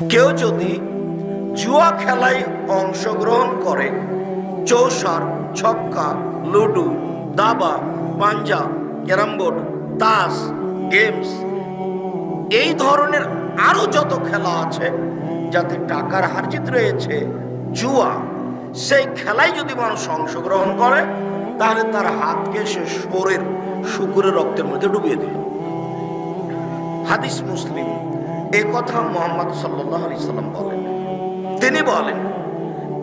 কেউ যদি জুয়া খেলায় অংশগ্রহণ করে, চৌসার, ছক্কা, লুডু, দাবা, পাঞ্জা, ক্যারাম বোর্ড, তাস, গেমস, এই ধরনের আরো যত খেলা আছে যাতে টাকার হারজিত রয়েছে, জুয়া, সেই খেলায় যদি মানুষ অংশগ্রহণ করে তাহলে তার হাতকে সে শরীর শুকুরের রক্তের মধ্যে ডুবিয়ে দিল। হাদিস মুসলিম। এই কথা মুহাম্মদ সাল্লাল্লাহু আলাইহি সাল্লাম বলেন। তিনি বলেন,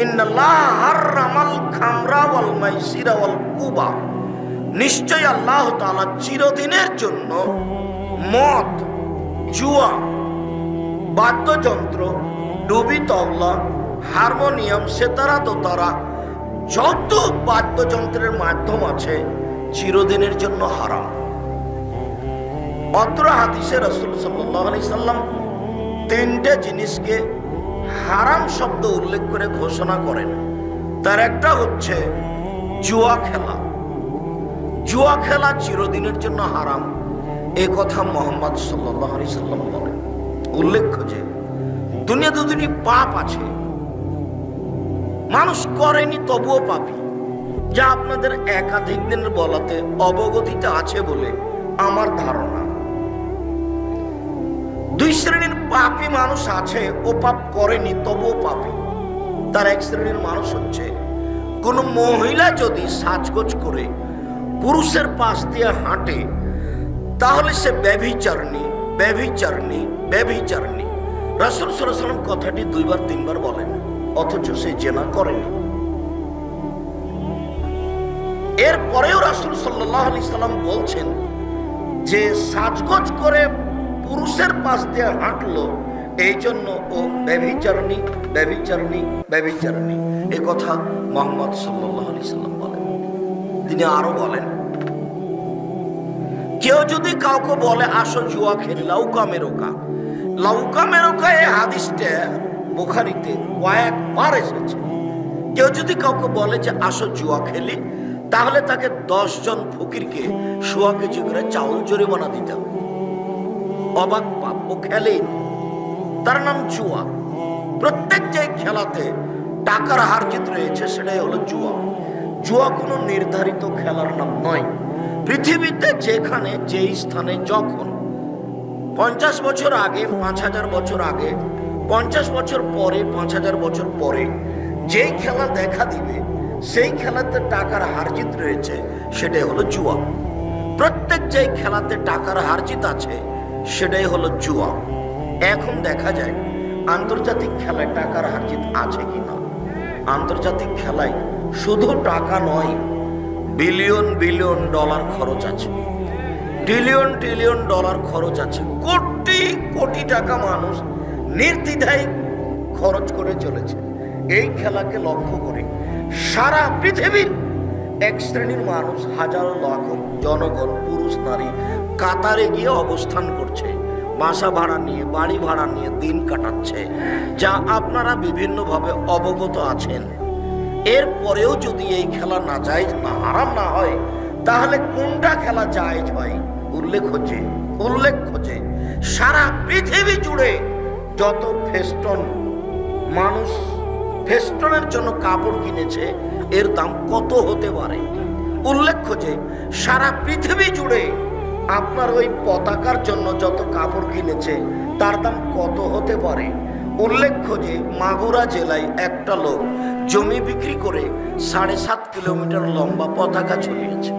ইন্নাল্লাহ হারামাল খামরা ওয়াল মাইসিরা ওয়াল কুবা, নিশ্চয় আল্লাহ তাআলা চিরদিনের জন্য মদ, জুয়া, বাদ্যযন্ত্র, ডুবি তবলা, হারমোনিয়াম, সেতারা, দোতারা, যত বাদ্যযন্ত্রের মাধ্যম আছে চিরদিনের জন্য হারাম। অত্র হাদিসে রাসূল সাল্লাল্লাহু আলাইহি সাল্লাম তিনটে জিনিসকে হারাম শব্দ উল্লেখ করে ঘোষণা করেন। তার একটা হচ্ছে জুয়া খেলা। জুয়া খেলা চিরদিনের জন্য হারাম, এই কথা মুহাম্মদ সাল্লাল্লাহু আলাইহি সাল্লাম বলেন। উল্লেখ্য যে দুনিয়াতে দুটি পাপ আছে, মানুষ করেনি তবুও পাপী, যা আপনাদের একাধিক দিনের বলাতে অবগতিতে আছে বলে আমার ধারণা। দুই শ্রেণীর পাপী মানুষ আছে, ও পাপ করেনি তবুও পাপী। তার এক শ্রেণীর মানুষ হচ্ছে, কোন মহিলা যদি সাজগোজ করে পুরুষের পাশ দিয়ে হাঁটে তাহলে সে ব্যভিচারিণী, ব্যভিচারিণী, ব্যভিচারিণী। রাসূল সাল্লাল্লাহু আলাইহি ওয়াসাল্লাম কথাটি দুইবার তিনবার বলেন, অথচ সে জেনা করেনি। এরপরেও রাসূল সাল্লাল্লাহু আলাইহি সাল্লাম বলছেন যে সাজগোজ করে পুরুষের পাশ দিয়ে হাঁটলো, এই জন্য ও ব্যভিচারিণী, ব্যভিচারিণী, ব্যভিচারিণী। এ কথা মুহাম্মদ সাল্লাল্লাহু আলাইহি সাল্লাম বলেন। তিনি আরো বলেন, কেউ যদি কাউকে বলে আসো জুয়া খেলি, লাউকা মেরোকা, লাউকা মেরোকা, এই হাদিসটা বুখারীতে কয়েকবার এসেছে। কেউ যদি কাউকে বলে যে আসো জুয়া খেলি, তাহলে তাকে 10 জন ফকিরকে 100 কেজি করে চাউল জরিমানা দিতে হবে। অবাক পাপ, ও খেলেই, তার নাম জুয়া। প্রত্যেক যে খেলাতে টাকার হারজিত রয়েছে সেটাই হলো জুয়া। জুয়া কোনো নির্ধারিত খেলার নাম নয়। পৃথিবীতে যেখানে, যেই স্থানে, যখন 50 বছর আগে, 5000 বছর আগে, 50 বছর পরে, 5000 বছর পরে যেই খেলা দেখা দিবে, সেই খেলাতে টাকার হারজিত রয়েছে সেটাই হলো জুয়া। প্রত্যেক যেই খেলাতে টাকার হারজিত আছে সেটাই হলো জুয়া। এখন দেখা যায় আন্তর্জাতিক খেলায় টাকার হারজিত আছে কিনা। আন্তর্জাতিক খেলায় শুধু টাকা নয়, বিলিয়ন বিলিয়ন ডলার খরচ আছে, ট্রিলিয়ন ট্রিলিয়ন ডলার খরচ আছে। কোটি কোটি টাকা মানুষ নির্দ্বিধায় খরচ করে চলেছে এই খেলাকে লক্ষ্য করে। সারা পৃথিবীর এক শ্রেণীর মানুষ, হাজার লাখ জনগণ, পুরুষ নারী কাতারে গিয়ে অবস্থান করছে, বাসা ভাড়া নিয়ে, বাড়ি ভাড়া নিয়ে দিন কাটাচ্ছে, যা আপনারা বিভিন্নভাবে অবগত আছেন। এরপরেও যদি এই খেলা না জায়েজ, না হারাম না হয়, তাহলে কোনটা খেলা জায়েজ হয়? উল্লেখ হচ্ছে সারা পৃথিবী জুড়ে যত ফেস্টন, মানুষ ফেস্টনের জন্য কাপড় কিনেছে, এর দাম কত হতে পারে? উল্লেখ্য যে সারা পৃথিবী জুড়ে আপনার ওই পতাকার জন্য যত কাপড় কিনেছে তার দাম কত হতে পারে? উল্লেখ্য যে মাগুরা জেলায় একটা লোক জমি বিক্রি করে 7.5 কিলোমিটার লম্বা পতাকা ঝুলিয়েছে।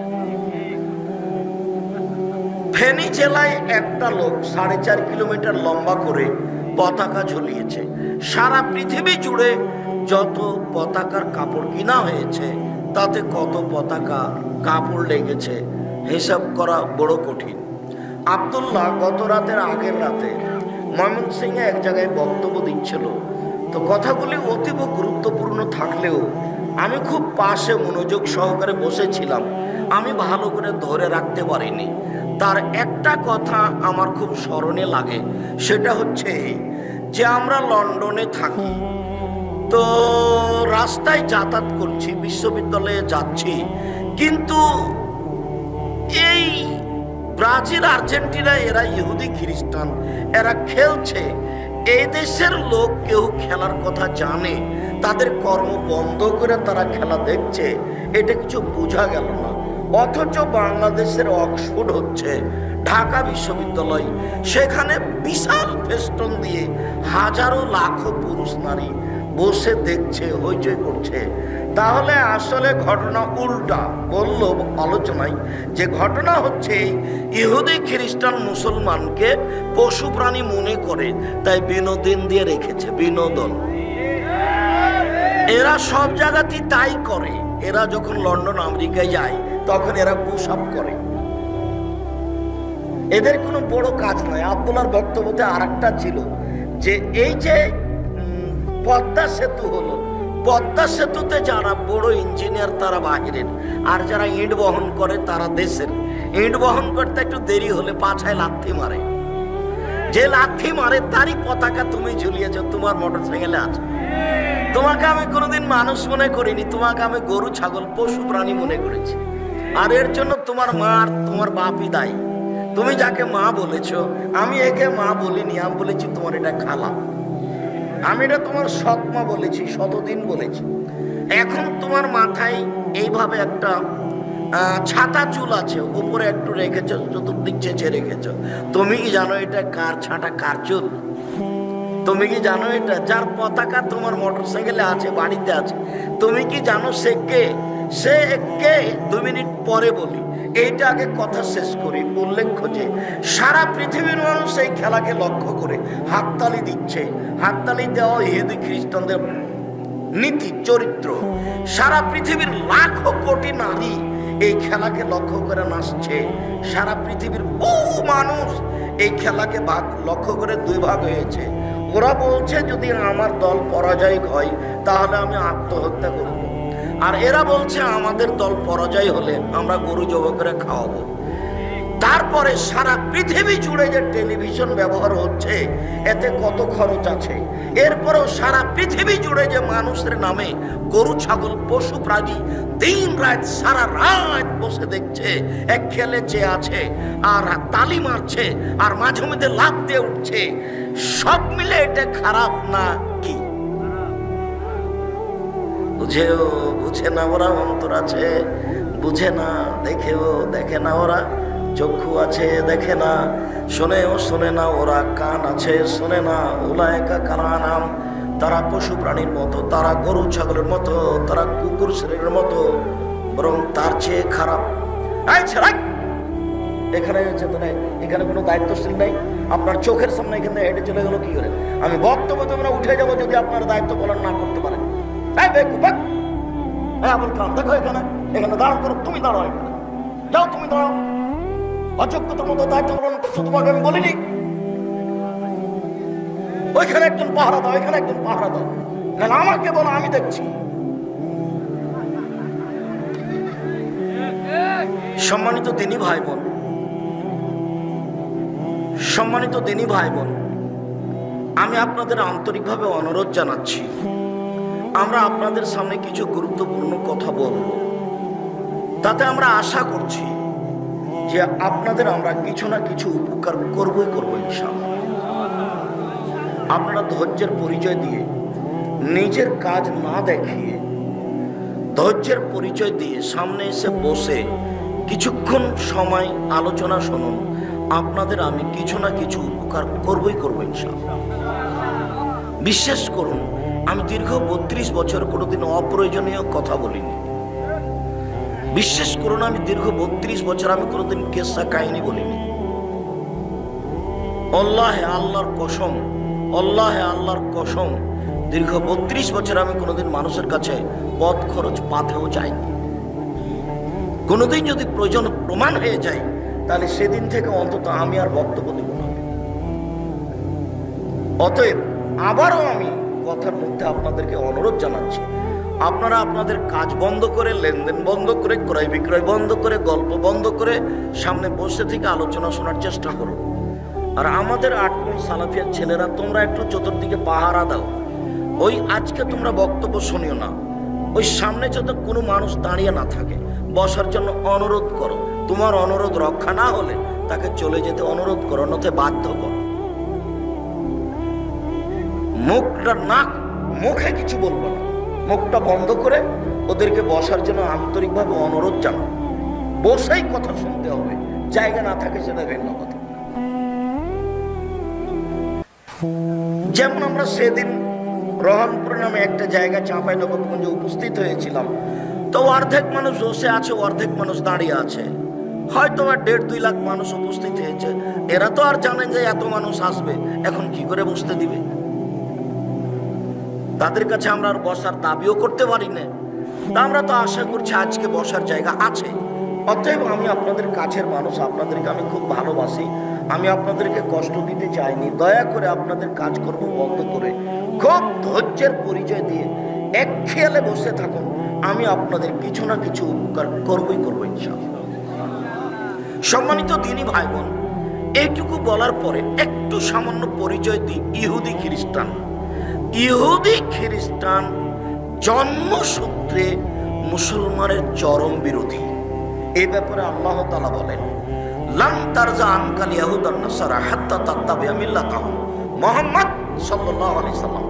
ফেনী জেলায় একটা লোক 4.5 কিলোমিটার লম্বা করে পতাকা ঝুলিয়েছে। সারা পৃথিবী জুড়ে যত পতাকার কাপড় কিনা হয়েছে তাতে কত পতাকা কাপড় লেগেছে হিসাব করা বড় কঠিন। আব্দুল্লাহ গত রাতের আগের রাতে ময়মনসিংহে এক জায়গায় বক্তব্য দিচ্ছিল। তো কথাগুলি অতীব গুরুত্বপূর্ণ থাকলেও আমি খুব পাশে মনোযোগ সহকারে বসেছিলাম, আমি ভালো করে ধরে রাখতে পারিনি। তার একটা কথা আমার খুব স্মরণে লাগে, সেটা হচ্ছে যে আমরা লন্ডনে থাকি, তো রাস্তায় যাতায়াত করছি, বিশ্ববিদ্যালয়ে যাচ্ছি, কিন্তু এই ব্রাজিল, আর্জেন্টিনা, এরা ইহুদি খ্রিস্টান, এরা খেলছে, এই দেশের লোক কেউ খেলার কথা জানে, তাদের কর্ম বন্ধ করে তারা খেলা দেখছে, এটা কিছু বোঝা গেল না। অথচ বাংলাদেশের অক্সফোর্ড হচ্ছে ঢাকা বিশ্ববিদ্যালয়, সেখানে বিশাল ফেস্টন দিয়ে হাজারো লাখো পুরুষ নারী বসে দেখছে, হইচই করছে। তাহলে আসলে ঘটনা উল্টা বলল আলোচনায়, যে ঘটনা হচ্ছে ইহুদি খ্রিস্টান মুসলমানকে পশু প্রাণী মনে করে, তাই বিনোদন দিয়ে রেখেছে, বিনোদন। এরা সব জায়গাতেই তাই করে। এরা যখন লন্ডন আমেরিকায় যায় তখন এরা পুশ আপ করে, এদের কোনো বড় কাজ নয়। আব্দুল্লাহর বক্তব্যতে আরেকটা ছিল যে এই যে পদ্মা সেতু হলো, পদ্মা সেতুতে যারা বড় ইঞ্জিনিয়ার তারা বাহিরের, আর যারা ইট বহন করে তারা দেশের। ইট বহন করতে একটু দেরি হলে পাছায় লাথি মারে, যে লাথি মারে তারই পতাকা তুমি ঝুলিয়েছ তোমার মোটর সাইকেলে আছে। তোমাকে আমি কোনোদিন মানুষ মনে করিনি, তোমাকে আমি গরু ছাগল পশু প্রাণী মনে করেছি। আর এর জন্য তোমার মা আর তোমার বাপই দায়ী। তুমি যাকে মা বলেছ, আমি একে মা বলিনি, আমি বলেছি তোমার এটা খালা, আমি এটা তোমার সৎ মা বলেছি, শতদিন বলেছি। এখন তোমার মাথায় এইভাবে একটা ছাতা চুল আছে, উপরে একটু রেখেছ, চতুর্দিক চেঁচে রেখেছ। তুমি কি জানো এটা কার ছাটা, কার চুল? তুমি কি জানো এটা যার পতাকা তোমার মোটর সাইকেলে আছে, বাড়িতে আছে, তুমি কি জানো সে কে? সে কে 2 মিনিট পরে বলি, এইটা আগে কথা শেষ করি। উল্লেখ্য যে সারা পৃথিবীর মানুষ এই খেলাকে লক্ষ্য করে হাততালি দিচ্ছে। হাততালি দেওয়া ইহুদি খ্রিস্টানদের নীতি চরিত্র। সারা পৃথিবীর লাখো কোটি নারী এই খেলাকে লক্ষ্য করে নাচছে। সারা পৃথিবীর বহু মানুষ এই খেলাকে লক্ষ্য করে 2 ভাগ হয়েছে। ওরা বলছে যদি আমার দল পরাজয় হয় তাহলে আমি আত্মহত্যা করব, আর এরা বলছে আমাদের দল পরাজয় হলে আমরা গরু জবাই করে খাওয়াবো। তারপরে সারা পৃথিবী জুড়ে যে টেলিভিশন ব্যবহার হচ্ছে, এতে কত খরচ আছে। এরপরেও সারা পৃথিবী জুড়ে যে মানুষের নামে গরু ছাগল পশু প্রাণী দিন রাত সারা রাত বসে দেখছে, এক খেলে চেয়ে আছে আর তালি মারছে আর মাঝে মধ্যে লাফ দিয়ে উঠছে, সব মিলে এটা খারাপ না কি? বুঝেও বুঝে না ওরা, অন্তর আছে বুঝে না, দেখেও দেখে না ওরা, চক্ষু আছে দেখে না, শোনেও শোনে না ওরা, কান আছে শোনে না। উলায়েকা কালানাম, তারা পশু প্রাণীর মতো, তারা গরু ছাগলের মতো, তারা কুকুর শরীরের মতো, বরং তার চেয়ে খারাপ। এখানে এখানে কোনো দায়িত্বশীল নেই। আপনার চোখের সামনে এখানে হেঁটে চলে গেল কি করে? আমি বক্তব্য তোমরা উঠে যাবো যদি আপনার দায়িত্ব পালন না করতে পারেন। দেখো এখানে এখানে দাঁড়ান করো, তুমি দাঁড়াও, এখানে যাও, তুমি দাঁড়াও। অযোগ্যতার মতো দায়িত্ব পালন করছো, তোমাকে আমি বলিনি ওইখানে একজন পাহারা দাও, এখানে একজন পাহারা দাও, না আমাকে বলো, আমি দেখছি। সম্মানিত দিনী ভাই বোন, সম্মানিত দিনী ভাই বোন, আমি আপনাদের আন্তরিকভাবে অনুরোধ জানাচ্ছি, আমরা আপনাদের সামনে কিছু গুরুত্বপূর্ণ কথা বলবো। তাতে আমরা আশা করছি যে আপনাদের আমরা কিছু না কিছু উপকার করবই করবো ইনশাআল্লাহ। আপনারা ধৈর্যের পরিচয় দিয়ে, নিজের কাজ না দেখিয়ে ধৈর্যের পরিচয় দিয়ে সামনে এসে বসে কিছুক্ষণ সময় আলোচনা শুনুন। আপনাদের আমি কিছু না কিছু উপকার করবই করবো ইনশাআল্লাহ। বিশ্বাস করুন, আমি দীর্ঘ 32 বছর কোনোদিন অপ্রয়োজনীয় কথা বলিনি। বিশ্বাস করুন, আমি দীর্ঘ 32 বছর আমি কোনোদিন কেসা কাহিনী বলিনি। আল্লাহে আল্লাহর কসম, আল্লাহে আল্লাহর কসম, দীর্ঘ 32 বছর আমি কোনোদিন মানুষের কাছে পথ খরচ পাতেও যাইনি। কোনোদিন যদি প্রয়োজন প্রমাণ হয়ে যায় তাহলে সেদিন থেকে অন্তত আমি আর বক্তব্য দেব না। অতএব আবারও আমি কথার মধ্যে আপনাদেরকে অনুরোধ জানাচ্ছি, আপনারা আপনাদের কাজ বন্ধ করে, লেনদেন বন্ধ করে, ক্রয় বিক্রয় বন্ধ করে, গল্প বন্ধ করে সামনে বসে থেকে আলোচনা শোনার চেষ্টা করুন। আর আমাদের 8 কোণ সালাফিয়ার ছেলেরা, তোমরা একটু চতুর্দিকে পাহারা দাও। ওই আজকে তোমরা বক্তব্য শুনিও না, ওই সামনে যাতে কোনো মানুষ দাঁড়িয়ে না থাকে, বসার জন্য অনুরোধ করো। তোমার অনুরোধ রক্ষা না হলে তাকে চলে যেতে অনুরোধ করো, নথে বাধ্য করো। মুখটা নাক মুখে কিছু বলবো না, মুখটা বন্ধ করে ওদেরকে বসার জন্য আন্তরিকভাবে অনুরোধ জানাবো। বসেই কথা শুনতে হবে, জায়গা না থাকে সেটা ভিন্ন কথা। যেমন আমরা সেদিন রহনপুর নামে একটা জায়গা চাঁপাইনবাবগঞ্জে উপস্থিত হয়েছিলাম, তো অর্ধেক মানুষ বসে আছে, অর্ধেক মানুষ দাঁড়িয়ে আছে, হয়তো 1.5-2 লাখ মানুষ উপস্থিত হয়েছে। এরা তো আর জানেন যে এত মানুষ আসবে, এখন কি করে বসতে দিবে? তাদের কাছে আমরা আর বসার দাবিও করতে পারি না। তা আমরা তো আশা করছি আজকে বসার জায়গা আছে। অতএব আমি আপনাদের কাছের মানুষ, আপনাদেরকে আমি খুব ভালোবাসি, আমি আপনাদেরকে কষ্ট দিতে চাইনি। দয়া করে আপনাদের কাজকর্ম বন্ধ করে খুব ধৈর্যের পরিচয় দিয়ে এক খেয়ালে বসে থাকুন, আমি আপনাদের কিছু না কিছু উপকার করবই করবো ইনশাআল্লাহ। সম্মানিত দিনী ভাই বোন, এইটুকু বলার পরে একটু সামান্য পরিচয় দিই। ইহুদি খ্রিস্টান, ইহুদি খ্রিস্টান জন্মসূত্রে মুসলমানের চরম বিরোধী। এই ব্যাপারে আল্লাহ তাআলা বলেন, লান তারজা আনকাল ইয়াহুদান নাসারা হাত্তা তাত্তাবিআ মিল্লাতাহুম। মুহাম্মদ সাল্লাল্লাহু আলাইহি সাল্লাম,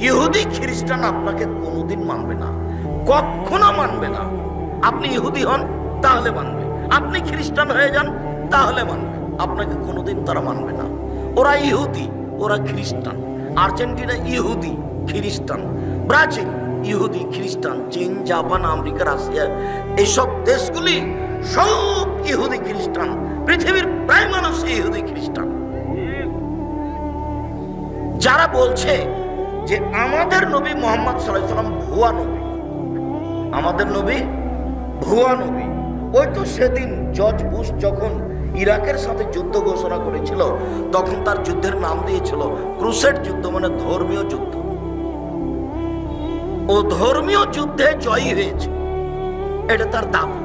ইহুদি খ্রিস্টান আপনাকে কোনোদিন মানবে না, কখনো মানবে না। আপনি ইহুদি হন তাহলে মানবে, আপনি খ্রিস্টান হয়ে যান তাহলে মানবে, আপনাকে কোনোদিন তারা মানবে না। ওরা ইহুদি, ওরা খ্রিস্টান। আর্জেন্টিনা ইহুদি খ্রিস্টান, ব্রাজিল ইহুদি খ্রিস্টান, চীন, জাপান, আমেরিকা, রাশিয়া, এইসব দেশগুলি সব ইহুদি খ্রিস্টান। পৃথিবীর প্রায় মানুষ ইহুদি খ্রিস্টান। যারা বলছে যে আমাদের নবী মুহাম্মদ সাল্লাল্লাহু আলাইহি সাল্লাম ভুয়া নবী, আমাদের নবী ভুয়া নবী, ওই তো সেদিন জর্জ বুশ যখন ইরাকের সাথে যুদ্ধ ঘোষণা করেছিল, তখন তার যুদ্ধের নাম দিয়েছিল ক্রুসেড যুদ্ধ, মানে ধর্মীয় যুদ্ধ। ও ধর্মীয় যুদ্ধে জয়ী হয়েছে, এটা তার দাবি।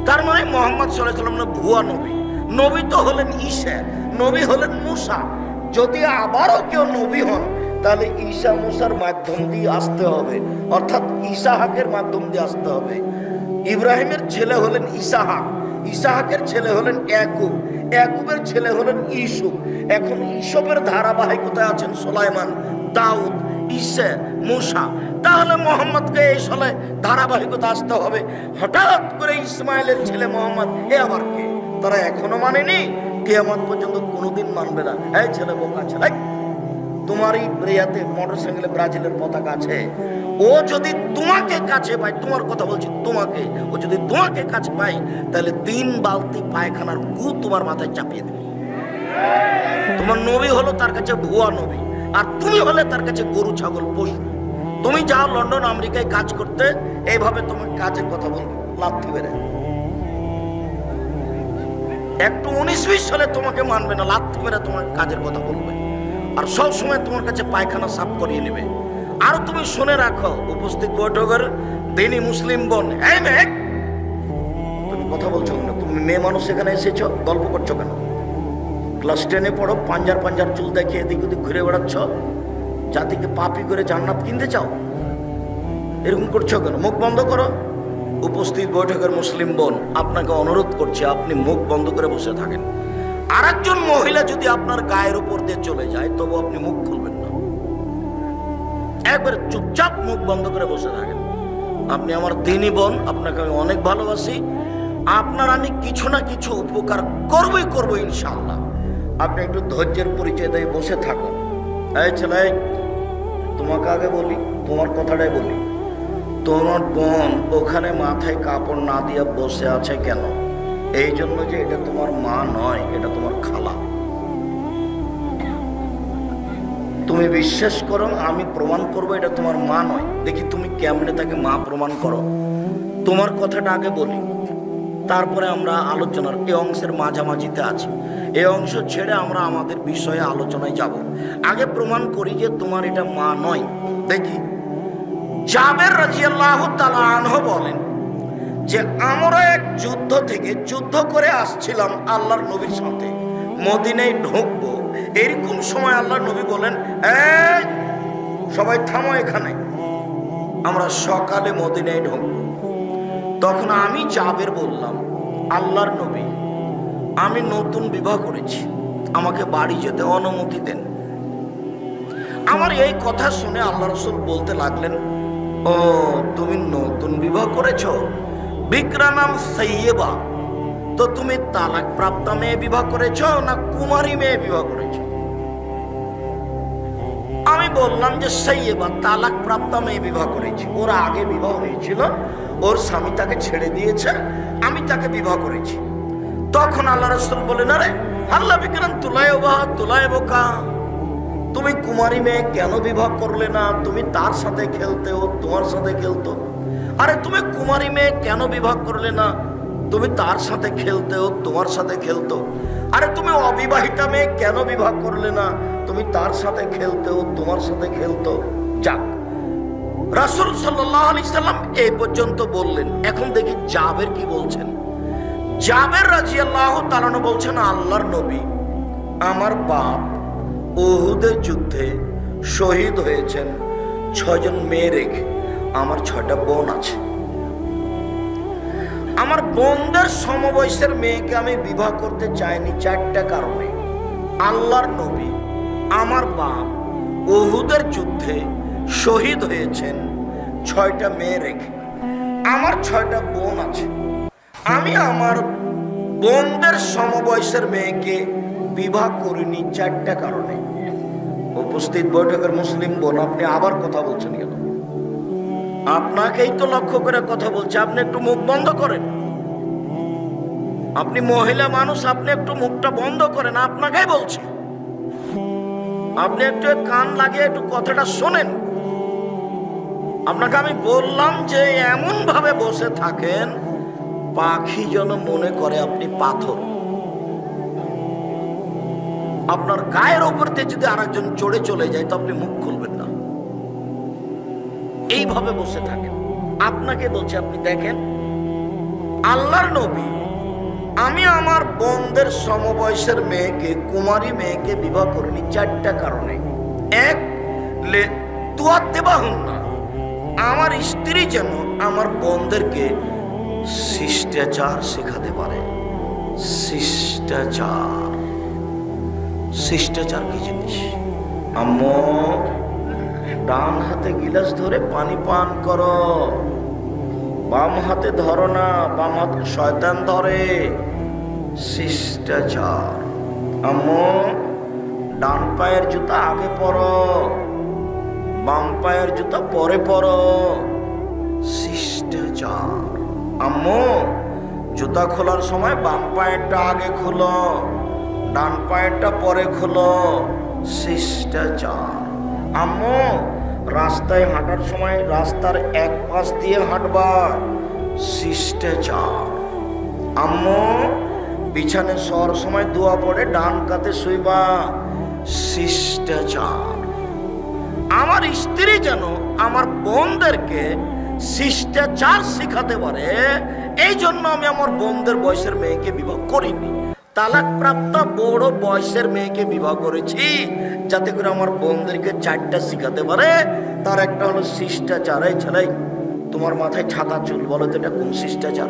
তার মানে মুহাম্মদ সাল্লাল্লাহু আলাইহি সাল্লাম ভুয়া নবী। নবী তো হলেন ঈসা, নবী হলেন মুসা। যদি আবারও কেউ নবী হন তাহলে ঈসা মুসার মাধ্যম দিয়ে আসতে হবে, অর্থাৎ ইসাহাকের মাধ্যম দিয়ে আসতে হবে। ইব্রাহিমের ছেলে হলেন ইসাহাক, ইসাহাকের ছেলে হলেন ইয়াকুব, ইয়াকুবের ছেলে হলেন ইউসুফ। এখন ইসবের ধারাবাহিকতায় আছেন সুলাইমান, দাউদ, ঈসা, মুসা। তাহলে মোহাম্মদকে এই সালে ধারাবাহিকতা আসতে হবে। হঠাৎ করে ইসমাইলের ছেলে মোহাম্মদ, এ আবার কে? তারা এখনো মানেনি, কিয়ামত পর্যন্ত কোনোদিন মানবে না। এই ছেলে বোকা ছেলে, তোমারই প্রিয়াতে মোটরসাইকেলে ব্রাজিলের পতাকা আছে, ও যদি তোমাকে কাছে পায়, তোমার কথা বলছি তোমাকে, ও যদি তোমাকে কাছে পায় তাহলে 3 বালতি পায়খানার গু তোমার মাথায় চাপিয়ে দেবে। তোমার নবী হলো তার কাছে ভুয়া নবী, আর তুমি হলে তার কাছে গরু ছাগল পশু। তুমি যাও লন্ডন আমেরিকায় কাজ করতে, এইভাবে তোমার কাজের কথা বলবে, লাথি মেরে। একটু 19-20 সালে তোমাকে মানবে না, লাথি মেরে তোমার কাজের কথা বলবে, আর সব সময় তোমার কাছে পায়খানা সাফ করিয়ে নেবে। আর তুমি শুনে রাখো, উপস্থিত বৈঠকের দিনী মুসলিম বোন, এই মেয়ে, তুমি কথা বলছো না, তুমি মেয়ে মানুষ এখানে এসেছো, গল্প করছো কেন? ক্লাস 10-এ পড়ো, পাঞ্জার পাঞ্জার চুল দেখিয়ে এদিক ওদিক ঘুরে বেড়াচ্ছ, জাতিকে পাপি করে জান্নাত কিনতে চাও, এরকম করছো কেন? মুখ বন্ধ করো। উপস্থিত বৈঠকের মুসলিম বোন, আপনাকে অনুরোধ করছি, আপনি মুখ বন্ধ করে বসে থাকেন। আর একজন মহিলা যদি আপনার গায়ের উপর দিয়ে চলে যায়, তবু আপনি মুখ খুলবেন না, একবারে চুপচাপ মুখ বন্ধ করে বসে থাকেন। আপনি আমার দিনী বোন, আপনাকে আমি অনেক ভালোবাসি, আপনার আমি কিছু না কিছু উপকার করবই করবো ইনশাআল্লাহ। আপনি একটু ধৈর্যের পরিচয় দিয়ে বসে থাকুন। এই ছেলে, তোমাকে আগে বলি, তোমার কথাটাই বলি, তোমার বোন ওখানে মাথায় কাপড় না দিয়ে বসে আছে কেন? এই জন্য যে এটা তোমার মা নয়, এটা তোমার খালা। তুমি বিশ্বাস করো, আমি প্রমাণ করবো এটা তোমার মা নয়। দেখি তুমি কেমনে তাকে মা প্রমাণ করো। তোমার কথাটা আগে বলি, তারপরে আমরা আলোচনার এই অংশের মাঝামাঝিতে আছি। এই অংশ ছেড়ে আমরা আমাদের বিষয়ে আলোচনায় যাব। আগে প্রমাণ করি যে তোমার এটা মা নয়। দেখি, জাবের রাদিয়াল্লাহু তাআলা আনহু বলেন যে আমরা এক যুদ্ধ থেকে যুদ্ধ করে আসছিলাম আল্লাহর নবীর সাথে, মদিনায় ঢুকবো, এরকম সময় আল্লাহর নবী বলেন, এই সবাই থামো এখানে, আমরা সকালে মদিনায় ঢুকবো। তখন আমি জাবের বললাম, আল্লাহর নবী, আমি নতুন বিবাহ করেছি, আমাকে বাড়ি যেতে অনুমতি দেন। আমার এই কথা শুনে আল্লাহ রাসূল বলতে লাগলেন, ও তুমি নতুন বিবাহ করেছো, বিক্রানাম সাইয়্যিবা, তো তুমি তালাক প্রাপ্ত মেয়ে বিবাহ করেছো না কুমারী মেয়ে বিবাহ করেছো? আমি বললাম যে সাইয়্যিবা, তালাক প্রাপ্ত মেয়ে বিবাহ করেছি। ওর আগে বিবাহ হয়েছিল, ওর স্বামী তাকে ছেড়ে দিয়েছে, আমি তাকে বিবাহ করেছি। তখন আল্লাহ রাসূল বলেন, আরে আল্লাহ বিক্রান তুলাইবকা, তুমি কুমারী মেয়ে কেন বিবাহ করলে না? তুমি তার সাথে খেলতে, ও তোমার সাথে খেলতো। আরে তুমি কুমারী মেয়ে কেন বিবাহ করলে না? তুমি তার সাথে খেলতে, ও তোমার সাথে খেলতো। আরে তুমি অবিবাহিতা মেয়ে কেন বিবাহ করলে না? তুমি তার সাথে খেলতে, ও তোমার সাথে খেলতো। যাক, রাসূল সাল্লাল্লাহু আলাইহি সাল্লাম এই পর্যন্ত বললেন। এখন দেখি জাবের কি বলছেন। জাবের রাদিয়াল্লাহু তাআলা আনহু বলছেন, আল্লাহর নবী, আমার বাপ উহুদের যুদ্ধে শহীদ হয়েছেন 6 জন মেয়ে রেখে। আমার 6টা বোন আছে। আমার বোনদের সমবয়সের মেয়েকে আমি বিবাহ করতে চাইনি 4টা কারণে। আল্লাহর নবী, আমার বাপ উহুদের যুদ্ধে শহীদ হয়েছেন 6টা মেয়ে রেখে। আমার 6টা বোন আছে। আমি আমার বোনদের সমবয়সের মেয়েকে বিবাহ করিনি 4টা কারণে। উপস্থিত বৈঠকের মুসলিম বোন, আপনি আবার কথা বলছেন কেন? আপনাকেই তো লক্ষ্য করে কথা বলছে, আপনি একটু মুখ বন্ধ করেন। আপনি মহিলা মানুষ, আপনি একটু মুখটা বন্ধ করেন, আপনাকেই বলছি। আপনি একটু কান লাগিয়ে একটু কথাটা শোনেন। আপনাকে আমি বললাম যে এমন ভাবে বসে থাকেন পাখি যেন মনে করে আপনি পাথর। আপনার গায়ের ওপর দিয়ে যদি আরেকজন চড়ে চলে যায় তো আপনি মুখ খুলবেন না। এইভাবে বসে থাকেন। আপনাকে বলছি, আপনি দেখেন, আল্লাহর নবী, আমি আমার বোনদের সমবয়সের মেয়েকে, কুমারী মেয়েকে বিবাহ করিনি 4টা কারণে। এক, তুয়াত দেবাহুন না, আমার স্ত্রী যেন আমার বোনদেরকে শিষ্টাচার শেখাতে পারে। শিষ্টাচার, শিষ্টাচার কি জিনিস? আম্মু, ডান হাতে গিলাস ধরে পানি পান করো, বাম হাতে ধরো না, বাম হাতে শয়তান ধরে। শিষ্টাচার। আম্মু, ডান পায়ের জুতা আগে পরো, বাম পায়ের জুতা পরে পরো। শিষ্টাচার। আম্মু, জুতা খোলার সময় বাম পায়েরটা আগে খোলো, ডান পায়েরটা পরে খোলো। শিষ্টাচার। আম্মু, রাস্তায় হাঁটার সময় রাস্তার এক পাশ দিয়ে হাঁটবা। শিষ্টাচার। আম্মু, বিছানে শোয়ার সময় দোয়া পড়ে ডান কাতে শুইবা। শিষ্টাচার। আমার স্ত্রী যেন আমার বোনদেরকে শিষ্টাচার শিখাতে পারে, এই জন্য আমি আমার বোনদের বয়সের মেয়েকে বিবাহ করিনি। তালাক প্রাপ্ত বড় বয়সের মেয়েকে বিবাহ করেছি যাতে করে আমার বোনদেরকে 4টা শিখাতে পারে। তার একটা হলো শিষ্টাচার। এই ছেলে, তোমার মাথায় ছাতা চুল, বলো তো এটা কোন শিষ্টাচার?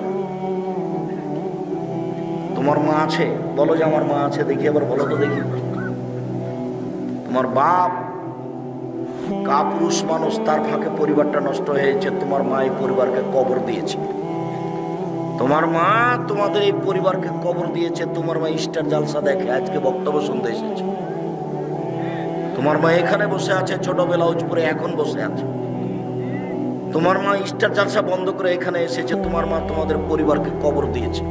তোমার মা আছে? বলো যে আমার মা আছে, দেখি আবার বলো তো দেখি। তোমার বাপ কাপুরুষ মানুষ, তার ফাঁকে পরিবারটা নষ্ট হয়েছে। তোমার মা এই পরিবারকে কবর দিয়েছে। তোমার মা তোমাদের এই পরিবারকে কবর দিয়েছে। তোমার মা স্টার জালসা দেখে আজকে বক্তব্য শুনতে এসেছে। তোমার মা এখানে বসে আছে, ছোট ব্লাউজ পরে এখন বসে আছে। তোমার মা স্টার জালসা বন্ধ করে এখানে এসেছে। তোমার মা তোমাদের পরিবারকে কবর দিয়েছে।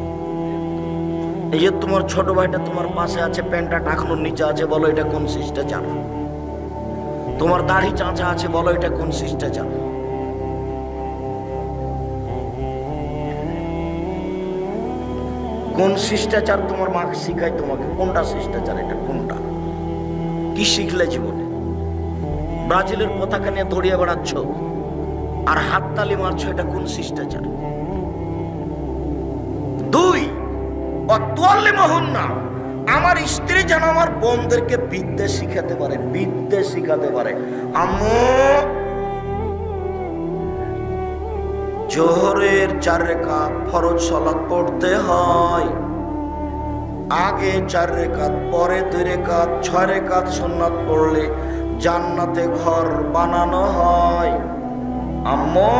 এই যে তোমার ছোট ভাইটা তোমার পাশে আছে, প্যান্টটা টাকনোর নিচে আছে, বলো এটা কোন শিষ্টাচার? তোমার দাড়ি চাঁচা আছে, বলো এটা কোন শিষ্টাচার? কোন শিষ্টাচার তোমার মা শিখায় তোমাকে? কোনটা শিষ্টাচার? এটা কোনটা? কি শিখলে জীবনে? ব্রাজিলের পতাকা নিয়ে দৌড়িয়ে বেড়াচ্ছ আর হাততালি মারছো, এটা কোন শিষ্টাচার? 2, আমার স্ত্রী যেন আমার বোনদেরকে বিদ্যে শিখাতে পারে, বিদ্যে শিখাতে পারে। আম্মু, জোহরের 4 রাকাত ফরজ সালাত পড়তে হয়, আগে 4 রাকাত, পরে 2 রাকাত, 6 রাকাত সুন্নাত পড়লে জান্নাতে ঘর বানানো হয়। আম্মু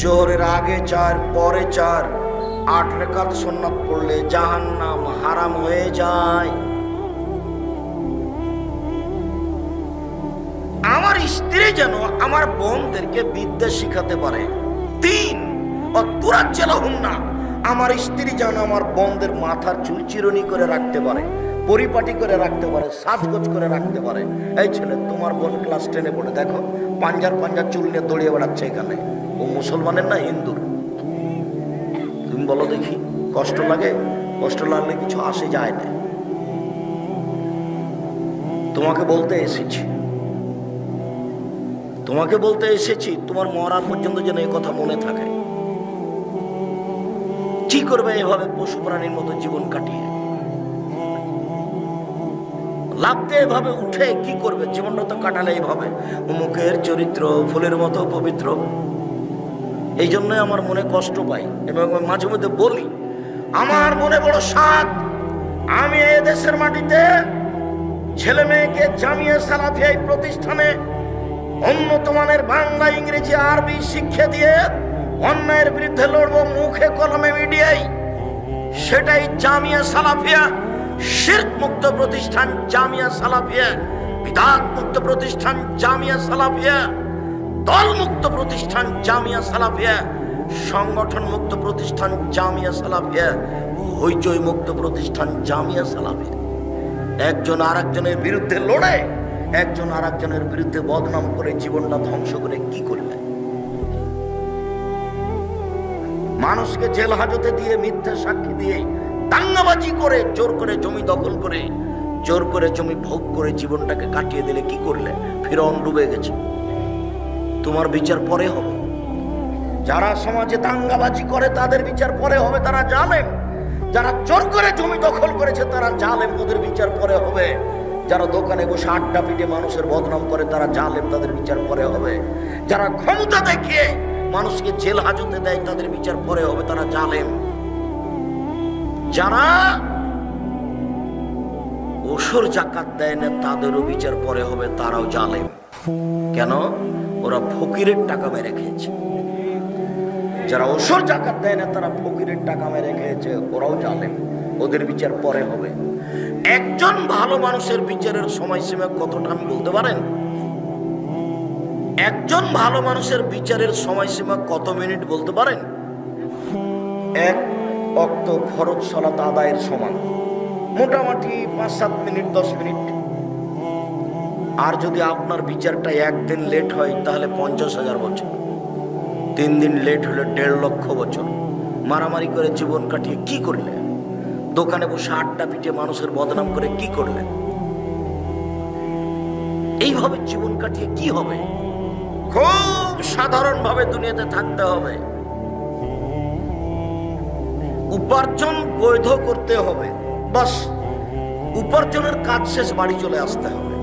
জোহরের আগে 4 পরে 4 8 রাকাত সুন্নাত পড়লে জাহান্নাম হারাম হয়ে যায়। আমার স্ত্রী যেন আমার বোনদেরকে বিদ্যা শিখাতে পারে। 3 অতুরাজ্জালাহুন্না, আমার স্ত্রী যেন আমার বোনদের মাথার চুল চিরুনি করে রাখতে পারে, পরিপাটি করে রাখতে পারে, সাজগোজ করে রাখতে পারে। এই ছেলে, তোমার বোন ক্লাস 10-এ পড়ে, দেখো পাঞ্জার চুল নিয়ে দৌড়িয়ে বেড়াচ্ছে এখানে। ও মুসলমানের না হিন্দুর? তুমি বলো দেখি, কষ্ট লাগে? কষ্ট লাগলে কিছু আসে যায় না। তোমাকে বলতে এসেছি, তোমার মরার পর্যন্ত যেন এই কথা মনে থাকে। কি করবে এভাবে পশু প্রাণীর মতো জীবন কাটিয়ে? লাভতে এভাবে উঠে কি করবে? জীবনটা তো কাটালে এইভাবে। মুখের চরিত্র ফুলের মতো পবিত্র। এই জন্যই আমার মনে কষ্ট পাই এবং মাঝে মধ্যে বলি, আমার মনে বড় সাধ, আমি এই দেশের মাটিতে ছেলে মেয়েকে জামিয়া সালাফিয়া প্রতিষ্ঠানে উন্নত মানের বাংলা, ইংরেজি, আরবি শিক্ষা দিয়ে অন্যায়ের বিরুদ্ধে লড়বো মুখে কলমে মিডিয়ায়। সেটাই জামিয়া সালাফিয়া, শিরক মুক্ত প্রতিষ্ঠান জামিয়া সালাফিয়া, বিদআত মুক্ত প্রতিষ্ঠান জামিয়া সালাফিয়া, দল মুক্ত প্রতিষ্ঠান জামিয়া সালাফিয়া, সংগঠন মুক্ত প্রতিষ্ঠান জামিয়া সালাফিয়া, হইচই মুক্ত প্রতিষ্ঠান জামিয়া সালাফিয়া। একজন আরেকজনের বিরুদ্ধে লড়ে, একজন আরেকজনের বিরুদ্ধে বদনাম করে জীবনটা ধ্বংস করে কি করবে? মানুষকে জেল হাজতে দিয়ে, মিথ্যা সাক্ষী দিয়ে, দাঙ্গাবাজি করে, জোর করে জমি দখল করে, জোর করে জমি ভোগ করে জীবনটাকে কাটিয়ে দিলে কি করলে? ফিরআউন ডুবে গেছে। তোমার বিচার পরে হবে। যারা সমাজে দাঙ্গাবাজি করে তাদের বিচার পরে হবে, তারা জালেম। যারা জোর করে জমি দখল করেছে তারা জালেম, ওদের বিচার পরে হবে। যারা দোকানে বসে আড্ডা পিটে মানুষের বদনাম করে তারা জালেম, তাদের বিচার পরে হবে। যারা ক্ষমতা দেখিয়ে মানুষকে জেল হাজতে দেয় তাদের বিচার পরে হবে, তারা জালেম। যারা ওসর জাকাত দেয় না তাদেরও বিচার পরে হবে, তারাও জালেম। কেন? ওরা ফকিরের টাকা মেরে খেয়েছে। যারা ওসর জাকাত দেয় না তারা ফকিরের টাকা মেরে খেয়েছে, ওরাও জালেম, ওদের বিচার পরে হবে। একজন ভালো মানুষের বিচারের সময়সীমা কতটা আমি বলতে পারেন? একজন ভালো মানুষের বিচারের সময়সীমা কত মিনিট বলতে পারেন? 1 ওয়াক্ত ফরজ সালাত আদায়ের সমান, মোটামুটি 5-7 মিনিট, 10 মিনিট। আর যদি আপনার বিচারটা 1 দিন লেট হয় তাহলে 50,000 বছর, 3 দিন লেট হলে 1.5 লক্ষ বছর। মারামারি করে জীবন কাটিয়ে কি করলে? দোকানে বসে আড্ডা পিটে মানুষের বদনাম করে কি করলে? এইভাবে জীবন কাটিয়ে কি হবে? খুব সাধারণ ভাবে দুনিয়াতে থাকতে হবে। উপার্জন বৈধ করতে হবে, বাস উপার্জনের কাজ শেষ, বাড়ি চলে আসতে হবে।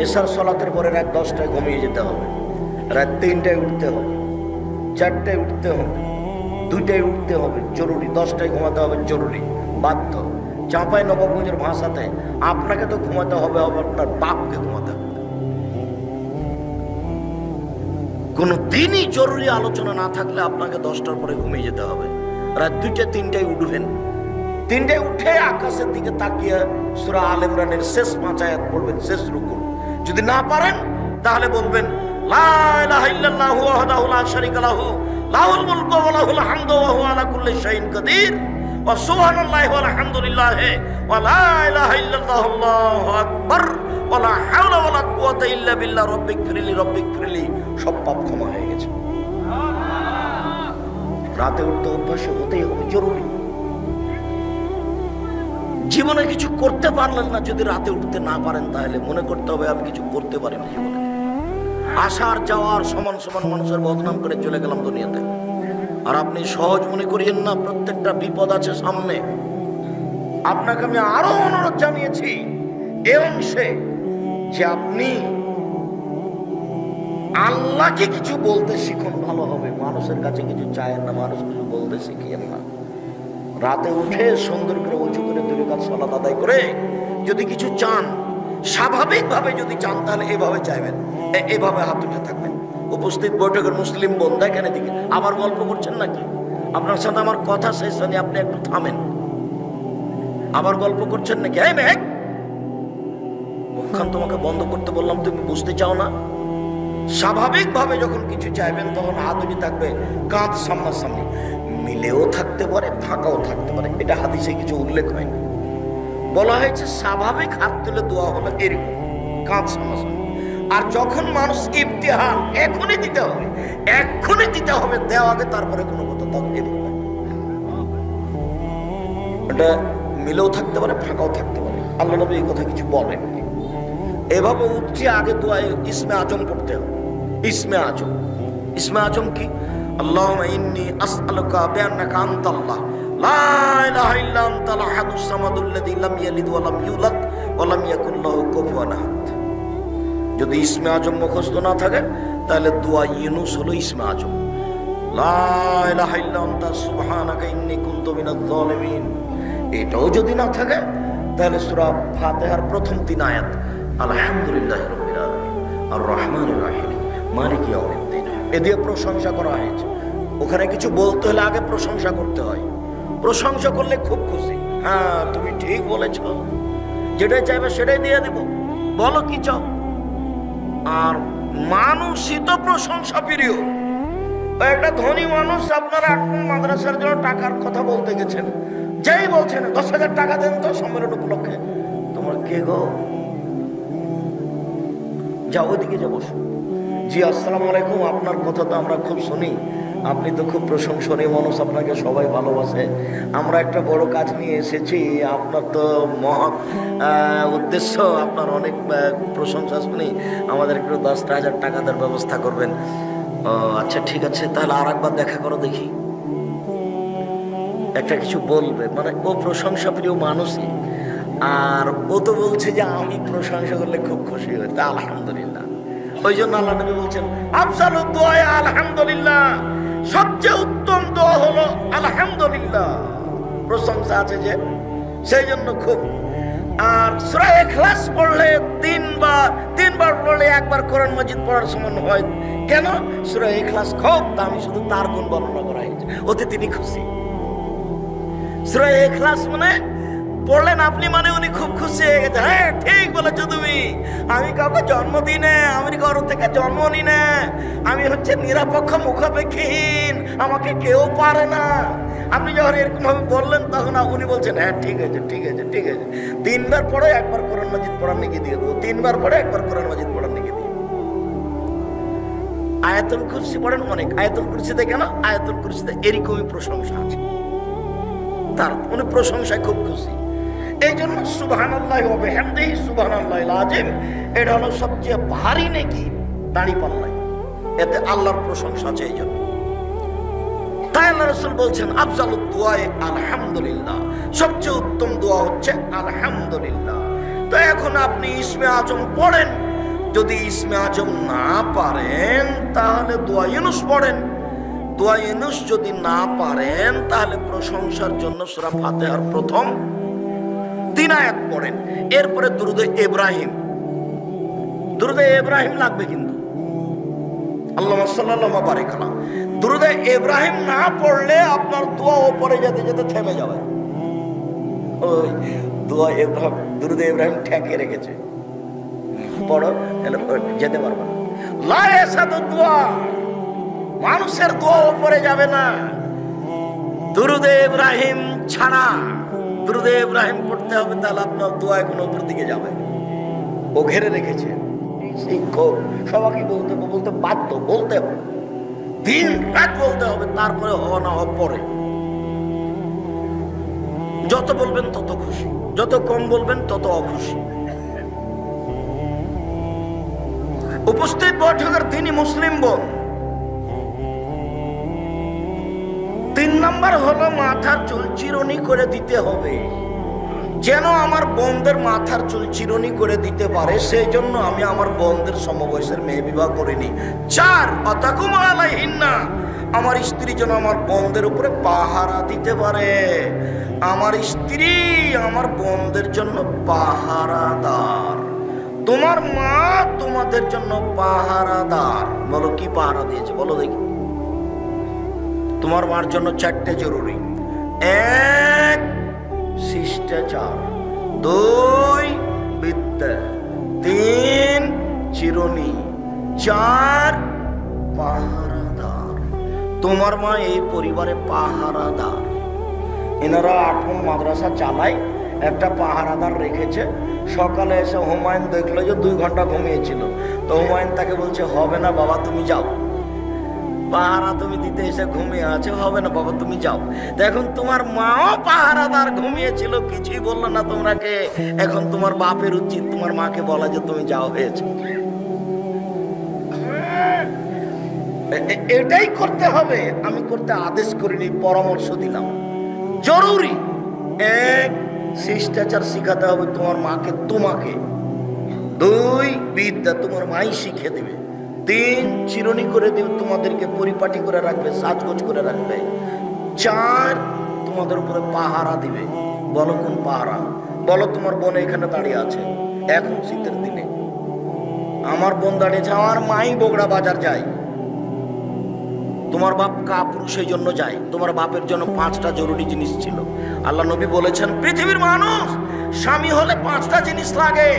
এশার সালাতের পরে রাত 10টায় ঘুমিয়ে যেতে হবে, রাত 3টায় উঠতে হবে, 4টায় উঠতে হবে, 2টায় উঠতে হবে জরুরি, 10টায় ঘুমাতে হবে জরুরি, বাধ্য। চাঁপাই নবাবগঞ্জের ভাষাতে আপনাকে তো ঘুমাতে হবে, আপনার বাপকে ঘুমাতে হবে। কোন দিনই জরুরি আলোচনা না থাকলে আপনাকে 10টার পরে ঘুমিয়ে যেতে হবে। রাত 2টা 3টায় উঠবেন, 3টায় উঠে আকাশের দিকে তাকিয়ে সূরা আলে ইমরানের শেষ 5 আয়াত পড়বেন, শেষ রুকু। যদি না পারেন তাহলে বলবেন লা ইলাহা ইল্লাল্লাহু ওয়াহদাহু লা শারীকা লাহু লাহুল মুলকু ওয়া লাহুল হামদু ওয়া হুয়া আলা কুল্লি শাইইন কাদির ওয়া সুবহানাল্লাহি ওয়া আলহামদুলিল্লাহি ওয়া লা ইলাহা ইল্লাল্লাহু আল্লাহু আকবার ওয়া লা হাওলা ওয়া লা কুওয়াতা ইল্লা বিল্লাহ রব্বিগফিরলি। সব পাপ ক্ষমা হয়ে গেছে। রাতে উঠতে অভ্যাস হতেই হবে, জরুরি। জীবনে কিছু করতে পারলেন না, যদি রাতে উঠতে না পারেন তাহলে মনে করতে হবে আমি কিছু করতে পারিনি জীবনে। আসার যাওয়ার সমান সমান মানুষের বদনাম করে চলে গেলাম দুনিয়াতে। আর আপনি সহজ মনে করিয়েন না, প্রত্যেকটা বিপদ আছে সামনে। আপনাকে আমি আরো অনুরোধ জানিয়েছি এ অংশে যে আপনি আল্লাহকে কিছু বলতে শিখুন, ভালো হবে। মানুষের কাছে কিছু চায়েন না, মানুষ কিছু বলতে শিখিয়েন না। রাতে উঠে সুন্দর করে উঁচু করে 2 রাকাত সালাত আদায় করে যদি কিছু চান, স্বাভাবিকভাবে যদি চান তাহলে এভাবে চাইবেন, এভাবে হাত উঠে থাকবেন। উপস্থিত বৈঠকের মুসলিম বোন দেখেন এদিকে, আবার গল্প করছেন নাকি? আপনার সাথে আমার কথা শেষ হয়নি, আপনি একটু থামেন। আবার গল্প করছেন নাকি? এই মেঘ, মুখখান তোমাকে বন্ধ করতে বললাম, তুমি বুঝতে চাও না? স্বাভাবিকভাবে যখন কিছু চাইবেন তখন হাত উঠে থাকবে, কাঁধ সামনাসামনি, মিলেও থাকতে পারে ফাঁকাও থাকতে পারে। এটা হাদিসে কিছু উল্লেখ হয়নি। বলা হয়েছে স্বাভাবিক হাত তুলে দোয়া হলো এরকম, কাঁধ সামনাসামনি। আর যখন মানুষ ইমতিহান এখনই দিতে হবে, এখনই দিতে হবে, দেওয়া আগে তারপরে কোনো কথা, তখন এভাবে। এটা মিলেও থাকতে পারে ফাঁকাও থাকতে পারে। আল্লাহ নবী এই কথা কিছু বলেন। এভাবে উঠছে আগে দোয়ায় ইসমে আজম পড়তে হবে। ইসমে আজম, ইসমে আজম কি? আল্লাহুম্মা ইন্নী আসআলুকা বিআন্নাকা আনতাল্লাহ লা ইলাহা ইল্লা আনতাল আহাদুস সামাদুল্লাযী লাম ইয়ালিদ ওয়া লাম ইউলাদ ওয়া লাম ইয়াকুল লাহু কুফুয়ান আহাদ। যদি ইসমে আজম মুখস্থ না থাকে তাহলে দোয়া ইউনুস হলো ইসমে আজম। লা ইলাহা ইল্লা আনতা সুবহানাকা ইন্নী কুনতু মিনাজ জালিমিন। এটাও যদি না থাকে তাহলে সূরা ফাতিহার প্রথম 3 আয়াত, আলহামদুলিল্লাহি রাব্বিল আলামিন আর রহমানির রহিম মালিকি ইয়াউমিদ্দিন, এ দিয়ে প্রশংসা করা হয়েছে। ওখানে কিছু বলতে হলে আগে প্রশংসা করতে হয়। প্রশংসা করলে খুব খুশি, হ্যাঁ তুমি ঠিক বলেছ, যেটাই চাইবে সেটাই দিয়ে দেব, বলো কি চাও। আর মানুষই তো প্রশংসা প্রিয়। একটা ধনী মানুষ আপনারা এখন মাদ্রাসার জন্য টাকার কথা বলতে গেছেন, যেই বলছেন 10,000 টাকা দেন তো সম্মেলন উপলক্ষে, তোমার কে গো, যাও ওইদিকে যাবো। জি আসসালামু আলাইকুম, আপনার কথা তো আমরা খুব শুনি, আপনি তো খুব প্রশংসনীয় মানুষ, আপনাকে সবাই ভালোবাসে। আমরা একটা বড় কাজ নিয়ে এসেছি, আপনার তো মহৎ উদ্দেশ্য, আপনার অনেক প্রশংসা শুনি, আমাদের একটু 10,000 টাকা দেওয়ার ব্যবস্থা করবেন। আচ্ছা ঠিক আছে, তাহলে আর একবার দেখা করো দেখি। একটা কিছু বলবে, মানে ও প্রশংসা প্রিয় মানুষই, আর ও তো বলছে যে আমি প্রশংসা করলে খুব খুশি হই, তা আলহামদুলিল্লাহ। ওই জন্য আল্লাহ নবী বলছেন আফজালুদ দুআ আলহামদুলিল্লাহ, সবচেয়ে উত্তম দোয়া হলো আলহামদুলিল্লাহ, প্রশংসা আছে যে, সেই জন্য খুব। আর সূরা ইখলাস পড়লে তিনবার পড়লে একবার কোরআন মাজিদ পড়ার সমান হয়। কেন? সূরা ইখলাস খুব দামি, শুধু তার গুণ বর্ণনা করা হয়েছে, ওতে তিনি খুশি। সূরা ইখলাস মানে পড়লেন আপনি মানে উনি খুব খুশি হয়ে গেছে। হ্যাঁ ঠিক বলেছো তুমি, আমি কাউকে জন্ম দিই না, আমি কারো থেকে জন্ম নি না, আমি হচ্ছে নিরপেক্ষ মুখাপেক্ষীহীন, আমাকে কেউ পারে না। আপনি যখন এরকম ভাবে বললেন তখন উনি বলছেন হ্যাঁ ঠিক আছে ঠিক আছে ঠিক আছে, 3বার পড়ে একবার কোরআন মাজিদ পড়ার নেকি দিয়ে দেবো, 3বার পড়ে একবার কোরআন মাজিদ পড়ার নেকি দিয়ে। আয়াতুল কুরসি পড়েন অনেক, আয়াতুল কুরসিতে কেন? আয়াতুল কুরসিতে এরকমই প্রশংসা আছে, তার উনি প্রশংসায় খুব খুশি। এই জন্য সুবহানাল্লাহি ওয়া বিহামদিহি সুবহানাল্লাহিল আযীম, এটা হলো সবচেয়ে ভারী নেকি দাঁড়ি পাল্লায়, এতে আল্লাহর প্রশংসা আছে। এই জন্য তাই আল্লাহ রাসূল বলছেন আফজালুদ দুআ আলহামদুলিল্লাহ, সবচেয়ে উত্তম দোয়া হচ্ছে আলহামদুলিল্লাহ। তো এখন আপনি ইসমে আজম পড়েন, যদি ইসমে আজম না পারেন তাহলে দোয়া ইউনুস পড়েন। দোয়া ইউনুস যদি না পারেন তাহলে প্রশংসার জন্য সূরা ফাতিহার প্রথম 3 আয়াত পড়েন। এরপরে দুরূদে ইব্রাহিম, দুরূদে ইব্রাহিম লাগবে কিন্তু, আল্লাহুম্মা সাল্লাল্লাহু বারিক আলা। দুরূদে ইব্রাহিম না পড়লে আপনার দোয়া উপরে যেতে যেতে থেমে যাবে। ওই দোয়া ইব্রাহিম, দুরূদে ইব্রাহিম ঠেকিয়ে রেখেছে, পড়ো তাহলে যেতে পারবে না। লা ইয়াসাদু দোয়া, মানুষের দোয়া উপরে যাবে না দুরূদে ইব্রাহিম ছাড়া। দুরূদে ইব্রাহিম পড়তে হবে, তাহলে আপনার দোয়া এখন উপর দিকে যাবে। ও ঘেরে রেখেছে, শিক্ষক সবাইকে বলতে বাধ্য, বলতে হবে, দিন রাত বলতে হবে, তারপরে হওয়া না হওয়া পরে। যত বলবেন তত খুশি, যত কম বলবেন তত অখুশি। উপস্থিত বৈঠকের তিনি মুসলিম বোন, 3 নম্বর হলো মাথার চুল চিরুনি করে দিতে হবে। যেন আমার বোনদের মাথার চুল চিরুনি করে দিতে পারে, সেই জন্য আমি আমার বোনদের সমবয়সের মেয়ে বিবাহ করিনি। 4 অতাকুম আলাইহিন্না, আমার স্ত্রী যেন আমার বোনদের উপরে পাহারা দিতে পারে। আমার স্ত্রী আমার বোনদের জন্য পাহারাদার। তোমার মা তোমাদের জন্য পাহারাদার। বলো কি পাহারা দিয়েছে বলো দেখি। তোমার মার জন্য 4টে জরুরি। 1 শিষ্টাচার, 2 বিদ্যা, 3 চিরুনি, 4 পাহারাদার। তোমার মা এই পরিবারে পাহারাদার। এনারা 8 মাদ্রাসা চালায়, একটা পাহারাদার রেখেছে। সকালে এসে হুমায়ুন দেখলো যে 2 ঘন্টা ঘুমিয়েছিল, তো হুমায়ুন তাকে বলছে হবে না বাবা তুমি যাও, পাহারা তুমি দিতে এসে ঘুমিয়ে আছে, হবে না বাবা তুমি যাও। এখন তোমার মাও পাহারাদার ঘুমিয়েছিল, কিছুই বললো না তোমরাকে। এখন তোমার বাপের উচিত তোমার মাকে বলা যে তুমি যাও, হয়েছে। এটাই করতে হবে, আমি করতে আদেশ করিনি, পরামর্শ দিলাম। জরুরি 1 শিষ্টাচার শিখাতে হবে তোমার মাকে তোমাকে। 2 বিদ্যা তোমার মাই শিখে দেবে। 3 চিরুনি করে দেবে, তোমাদেরকে পরিপাটি করে রাখবে, সাজগোজ করে রাখবে। 4 তোমাদের উপরে পাহারা দিবে। বলো কোন পাহারা? বলো তোমার বোন এখানে দাঁড়িয়ে আছে, এখন শীতের দিনে আমার বোন দাঁড়িয়েছে, আমার মাই বগড়া বাজার যায়, তোমার বাপ কাপুরুষের জন্য যায়। তোমার বাপের জন্য 5টা জরুরি জিনিস ছিল। আল্লাহ নবী বলেছেন পৃথিবীর মানুষ স্বামী হলে 5টা জিনিস লাগে।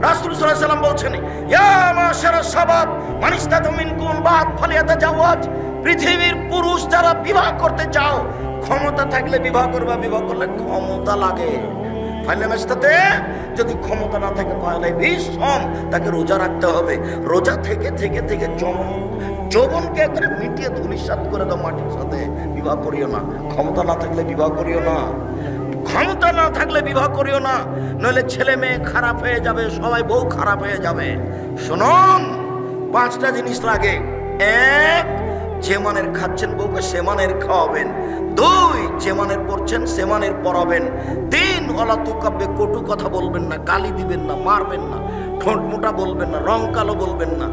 রাসূল সাল্লাল্লাহু আলাইহি ওয়াসাল্লাম বলছেন ইয়া মাশারাস শাবাব মান ইসতাতা মিনকুম বাত ফালিয়াতাজাওয়াজ। পৃথিবীর পুরুষ যারা বিবাহ করতে চাও, ক্ষমতা থাকলে বিবাহ করবা, বিবাহ করলে ক্ষমতা লাগে। ফাইনামেস্তাতে যদি ক্ষমতা না থাকে তাহলে ভীষণ তাকে রোজা রাখতে হবে। রোজা থেকে থেকে থেকে যৌবনকে একবারে মিটিয়ে ধূলিসাৎ করে দাও মাটির সাথে। বিবাহ করিও না, ক্ষমতা না থাকলে বিবাহ করিও না, ক্ষমতা না থাকলে বিবাহ করিও না, নইলে ছেলে মেয়ে খারাপ হয়ে যাবে, সবাই বউ খারাপ হয়ে যাবে। শুনুন 5টা জিনিস লাগে। 1 যে মানের খাচ্ছেন বউকে সে মানের খাওয়াবেন। 2 যে মানের পড়ছেন সে মানের পড়াবেন। 3 অলাতু কাব্যে কটু কথা বলবেন না, গালি দিবেন না, মারবেন না, ঠোঁট মোটা বলবেন না, রং কালো বলবেন না।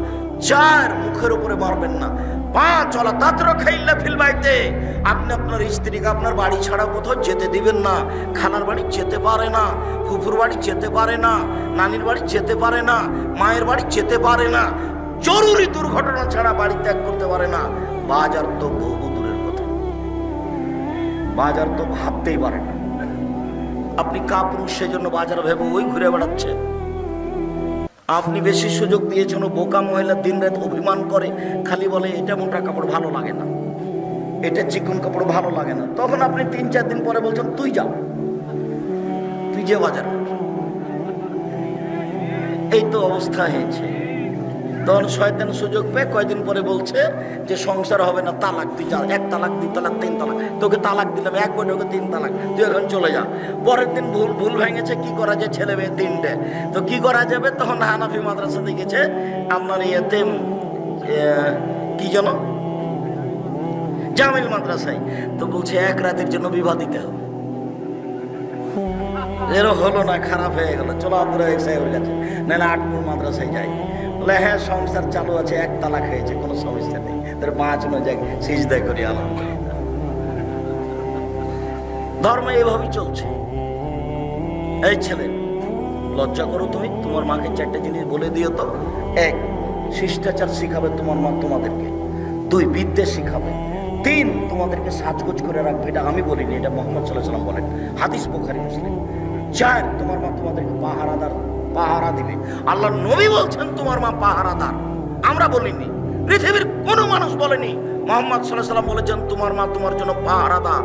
4 মুখের উপরে মারবেন না। 5 অলা তাত্র খাইল্লা ফিল বাইতে, আপনি আপনার স্ত্রীকে আপনার বাড়ি ছাড়া কোথাও যেতে দিবেন না। খালার বাড়ি যেতে পারে না, ফুফুর বাড়ি যেতে পারে না, নানির বাড়ি যেতে পারে না, মায়ের বাড়ি যেতে পারে না, জরুরি দুর্ঘটনা ছাড়া বাড়ি ত্যাগ করতে পারে না। বাজার তো বহু দূরের কথা, বাজার তো ভাবতেই পারে না। আপনি কাপুরুষ সেজন্য বাজার ভেবে ওই ঘুরে বেড়াচ্ছে। আপনি বেশি সুযোগ দিয়েছেন, বোকা মহিলা দিন রাত অভিমান করে, খালি বলে এটা মোটা কাপড় ভালো লাগে না, এটা চিকন কাপড় ভালো লাগে না। তখন আপনি 3-4 দিন পরে বলছেন তুই যাও, তুই যে বাজার। এই তো অবস্থা হয়েছে। তখন শয়তান সুযোগ পেয়ে কয়দিন পরে বলছে যে সংসার হবে না, তালাক, তুই যা, 1 তালাক 2 তালাক 3 তালাক, তোকে তালাক দিলাম, 1 বছর 3 তালাক, তুই এখন চলে যা। পরের দিন ভুল ভেঙেছে, কি করা যায়, ছেলে মেয়ে 3টে, তো কি করা যাবে? তখন হানাফি মাদ্রাসাতে গেছে, আপনার ইয়েতে কি যেন জামিল মাদ্রাসায়, তো বলছে 1 রাতের জন্য বিবাহ দিতে হবে। এরও হলো না, খারাপ হয়ে গেল, চলো আব্দুর রাজাক সাহেবের কাছে, নাহলে 8 মাদ্রাসায় যাই। বলে হ্যাঁ সংসার চালু আছে, 1 তালাক হয়েছে, কোনো সমস্যা নেই, তোর 5 যাক সিজদা করি আলহামদুলিল্লাহ। ধর্ম এইভাবেই চলছে। এই ছেলে লজ্জা করো তুমি, তোমার মাকে 4টে জিনিস বলে দিও তো। 1 শিষ্টাচার শিখাবে তোমার মা তোমাদেরকে। 2 বিদ্যা শিখাবে। 3 তোমাদেরকে সাজগোজ করে রাখবে। এটা আমি বলিনি, এটা মুহাম্মদ সাল্লাল্লাহু আলাইহি ওয়াসাল্লাম বলেন, হাদিস বুখারী মুসলিম। 4 তোমার মা তোমাদেরকে পাহারা দিবে। আল্লাহ নবী বলছেন তোমার মা পাহারাদার, আমরা বলিনি, পৃথিবীর কোনো মানুষ বলেনি। মুহাম্মদ সাল্লাল্লাহু আলাইহি ওয়াসাল্লাম বলেছেন তোমার মা তোমার জন্য পাহারাদার।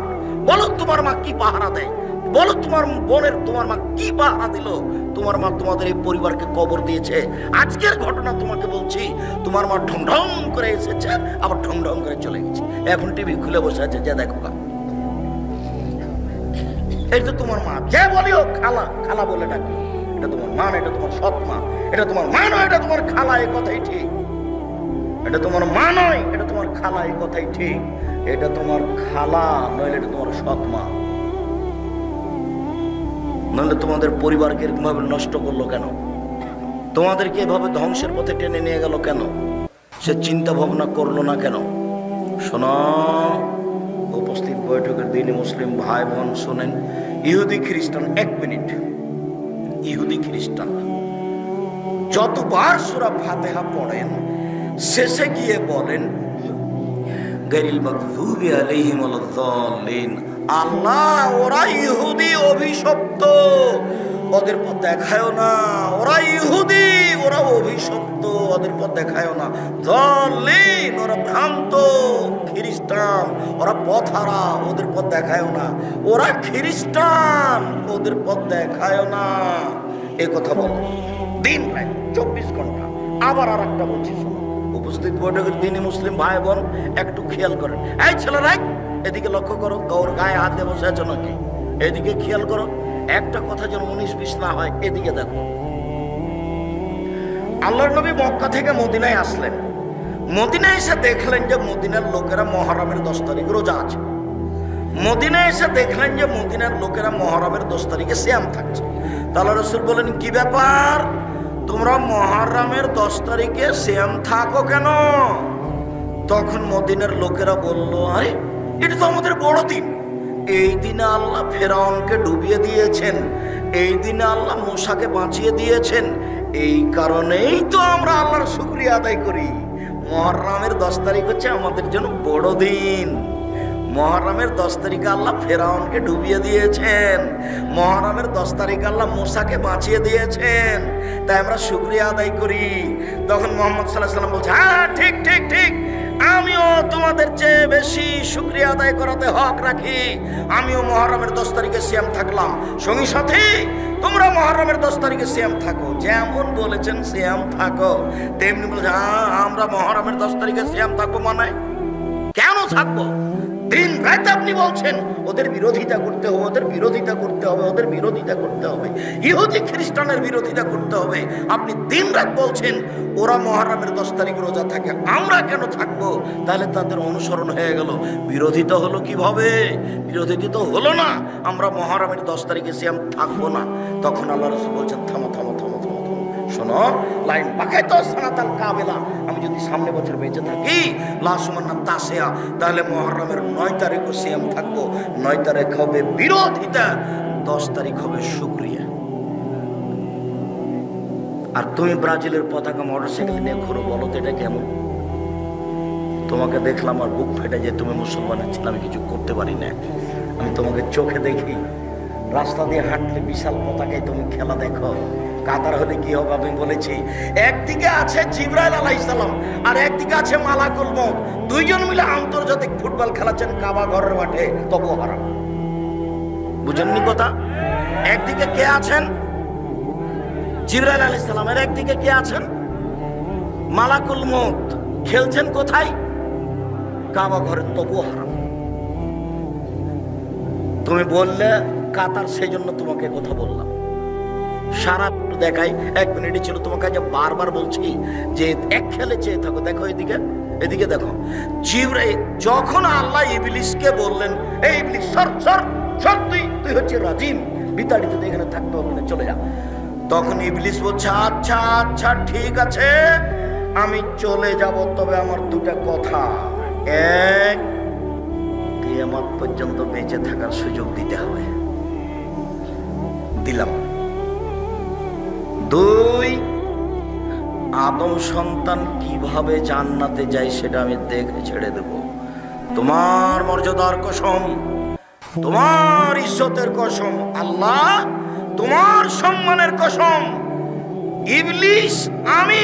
বলো তোমার মা কি পাহারা দেয়, বলো তোমার বোনের তোমার মা কি পাহারা দিল। তোমার মা তোমাদের এই পরিবারকে কবর দিয়েছে। আজকের ঘটনা তোমাকে বলছি, তোমার মা ঢং ঢং করে এসেছে, আবার ঢং ঢং করে চলে গেছে। এখন টিভি খুলে বসে আছে, যে দেখো এই তো তোমার মা, যে বলিও খালা, খালা বলে ডাকি, এটা তোমার মা না, এটা তোমার সৎ মা। এটা তোমার মা নয়, এটা তোমার খালা, এই কথাই ঠিক। এটা তোমার মা নয়, এটা তোমার খালা, এই কথাই ঠিক। এটা তোমার খালা নইলে এটা তোমার সৎ মা। নইলে তোমাদের পরিবারকে এরকম ভাবে নষ্ট করলো কেন? তোমাদেরকে এভাবে ধ্বংসের পথে টেনে নিয়ে গেল কেন? সে চিন্তা ভাবনা করলো না কেন? শোনো, উপস্থিত বৈঠকের দিনে মুসলিম ভাই বোন শোনেন, ইহুদি খ্রিস্টান, 1 মিনিট, ইহুদি খ্রিস্টান যতবার সূরা ফাতিহা পড়েন শেষে গিয়ে বলেন গায়রিল মাগযুবি আলাইহিম ওয়ালাদ-দাল্লিন। আল্লাহ, ওরা ইহুদি অভিশপ্ত, ওদের পথ দেখায়ও না। ওরা ইহুদি, ওরা অভিশপ্ত, ওদের পথ দেখায়ও না। দাল্লিন, ওরা ভ্রান্ত খ্রিস্টান, ওরা পথহারা, ওদের পথ দেখায়ও না। ওরা খ্রিস্টান, ওদের পথ দেখায়ও না। এ কথা বলো দিন রাত 24 ঘন্টা। আবার আর একটা বলছি, শোনো উপস্থিত বৈঠকের দিনই মুসলিম ভাই বোন, একটু খেয়াল করেন। এই ছেলেরা এদিকে লক্ষ্য করো, গৌর গায়ে হাত দিয়ে বসে আছো নাকি? এদিকে খেয়াল করো, একটা কথা যেন 19-20 না হয়। এদিকে দেখো, আল্লাহর নবী মক্কা থেকে মদিনায় আসলেন। মদিনায় এসে দেখলেন যে মদিনার লোকেরা মুহররমের 10 তারিখ রোজা আছে। মদিনায় এসে দেখলেন যে মদিনার লোকেরা মুহররমের 10 তারিখে সিয়াম থাকছে। তাহলে রাসূল বলেন, কি ব্যাপার, তোমরা মুহররমের 10 তারিখে সিয়াম থাকো কেন? তখন মদিনার লোকেরা বলল, আরে এটা তো আমাদের বড় দিন। এই দিনে আল্লাহ ফেরাউনকে ডুবিয়ে দিয়েছেন, এই দিনে আল্লাহ মূসাকে বাঁচিয়ে দিয়েছেন, এই কারণেই তো আমরা আল্লাহর শুকরিয়া আদায় করি। মুহররমের 10 তারিখ হচ্ছে আমাদের জন্য বড় দিন। মুহররমের 10 তারিখে আল্লাহ ফেরাউনকে ডুবিয়ে দিয়েছেন, মুহররমের 10 তারিখে আল্লাহ মূসাকে বাঁচিয়ে দিয়েছেন, তাই আমরা শুকরিয়া আদায় করি। তখন মুহাম্মদ সাল্লাল্লাহু আলাইহি ওয়াসাল্লাম বলছে, হ্যাঁ ঠিক ঠিক ঠিক, আমিও তোমাদের চেয়ে বেশি শুকরিয়া আদায় করাতে হক রাখি। আমিও মুহররমের 10 তারিখে সিয়াম থাকলাম। সঙ্গী সাথী, তোমরা মুহররমের 10 তারিখে সিয়াম থাকো। যেমন বলেছেন সিয়াম থাকো, তেমনি বলছে, হ্যাঁ আমরা মুহররমের 10 তারিখে সিয়াম থাকবো। মানে কেন থাকবো? দিন রাত আপনি বলছেন ওদের বিরোধিতা করতে হবে, ওদের বিরোধিতা করতে হবে, ওদের বিরোধিতা করতে হবে, ইহুদি খ্রিস্টানের বিরোধিতা করতে হবে। আপনি দিন রাত বলছেন ওরা মুহররমের 10 তারিখ রোজা থাকে, আমরা কেন থাকবো? তাহলে তাদের অনুসরণ হয়ে গেল। বিরোধিতা হলো কিভাবে? বিরোধিতা তো হলো না, আমরা মুহররমের 10 তারিখে সিয়াম থাকবো না। তখন আল্লাহ রাসূল বলছেন, থামো থামো থামো থামো থামো, শোনো, লাইন পাকায় তো সানাতাল কাবেলা, আমি যদি সামনে বছর বেঁচে থাকি লাসুমান্না তাসিয়া, তাহলে মুহররমের 9 তারিখও সিয়াম থাকবো। 9 তারিখ হবে বিরোধিতা, 10 তারিখ হবে শুকরিয়া। আর তুমি ব্রাজিলের পতাকা মোটরসাইকেল নিয়ে ঘুরো, বলো তো এটা কেমন? তোমাকে দেখলাম আর বুক ফেটে যায়, তুমি মুসলমানের ছিল, আমি কিছু করতে পারি না। আমি তোমাকে চোখে দেখি, রাস্তা দিয়ে হাঁটলে বিশাল পতাকায় তুমি খেলা দেখো। কাতার হলে কি হবে আমি বলেছি, একদিকে আছে জিবরাইল আলাইহিস সালাম আর একদিকে আছে মালাকুল মউত, দুইজন মিলে আন্তর্জাতিক ফুটবল খেলাচ্ছেন কাবা ঘরের মাঠে, তবু হারাম। বুঝেননি কথা? একদিকে কে আছেন? জিবরাইল আলাইহিস সালামের, একদিকে কে আছেন? মালাকুল মউত। খেলছেন কোথায়? কাবা ঘরে, তবু হারাম। তুমি বললে কাতার, সেই জন্য তোমাকে কথা বললাম। সারা দেখাই 1 মিনিটই ছিল, তোমাকে যে বারবার বলছি যে এক খেলে চেয়ে থাকো। দেখো এদিকে, এদিকে দেখো। জিবরাইল যখন আল্লাহ ইবলিসকে বললেন, এই ইবলিস সর সর সর, তুই হচ্ছে রাজিম, বিতাড়িত, এখানে থাকতে হবে না, চলে যা। তখন ইবলিস বলছে, আচ্ছা আচ্ছা ঠিক আছে, আমি চলে যাব, তবে আমার 2টা কথা। এক, কিয়ামত পর্যন্ত বেঁচে থাকার সুযোগ দিতে হবে। দিলাম। 2, আদম সন্তান কিভাবে জান্নাতে যায় সেটা আমি দেখে ছেড়ে দেব। তোমার মর্যাদার কসম, তোমার ইজ্জতের কসম, আল্লাহ তোমার সম্মানের কসম, ইবলিস আমি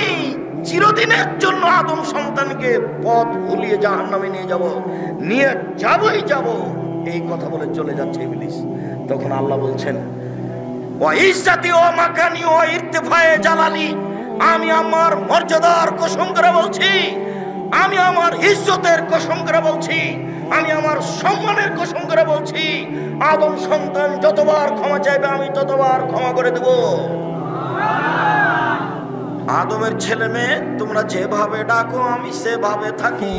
চিরদিনের জন্য আদম সন্তানকে পথ ভুলিয়ে জাহান্নামে নিয়ে যাবই যাব, এই কথা বলে চলে যাচ্ছে ইবলিস। তখন আল্লাহ বলছেন, ওয়া ইজ্জতি ওয়া মাকানি ওয়া ইরতিফায়ে জালালি, আমি আমার মর্যাদার কসম করে বলছি, আমি আমার ইজ্জতের কসম করে বলছি, আমি আমার সম্মানের কসম করে বলছি, আদম সন্তান যতবার ক্ষমা চাইবে আমি ততবার ক্ষমা করে দেব। আদমের ছেলে মেয়ে তোমরা যেভাবে ডাকো আমি সেভাবে থাকি,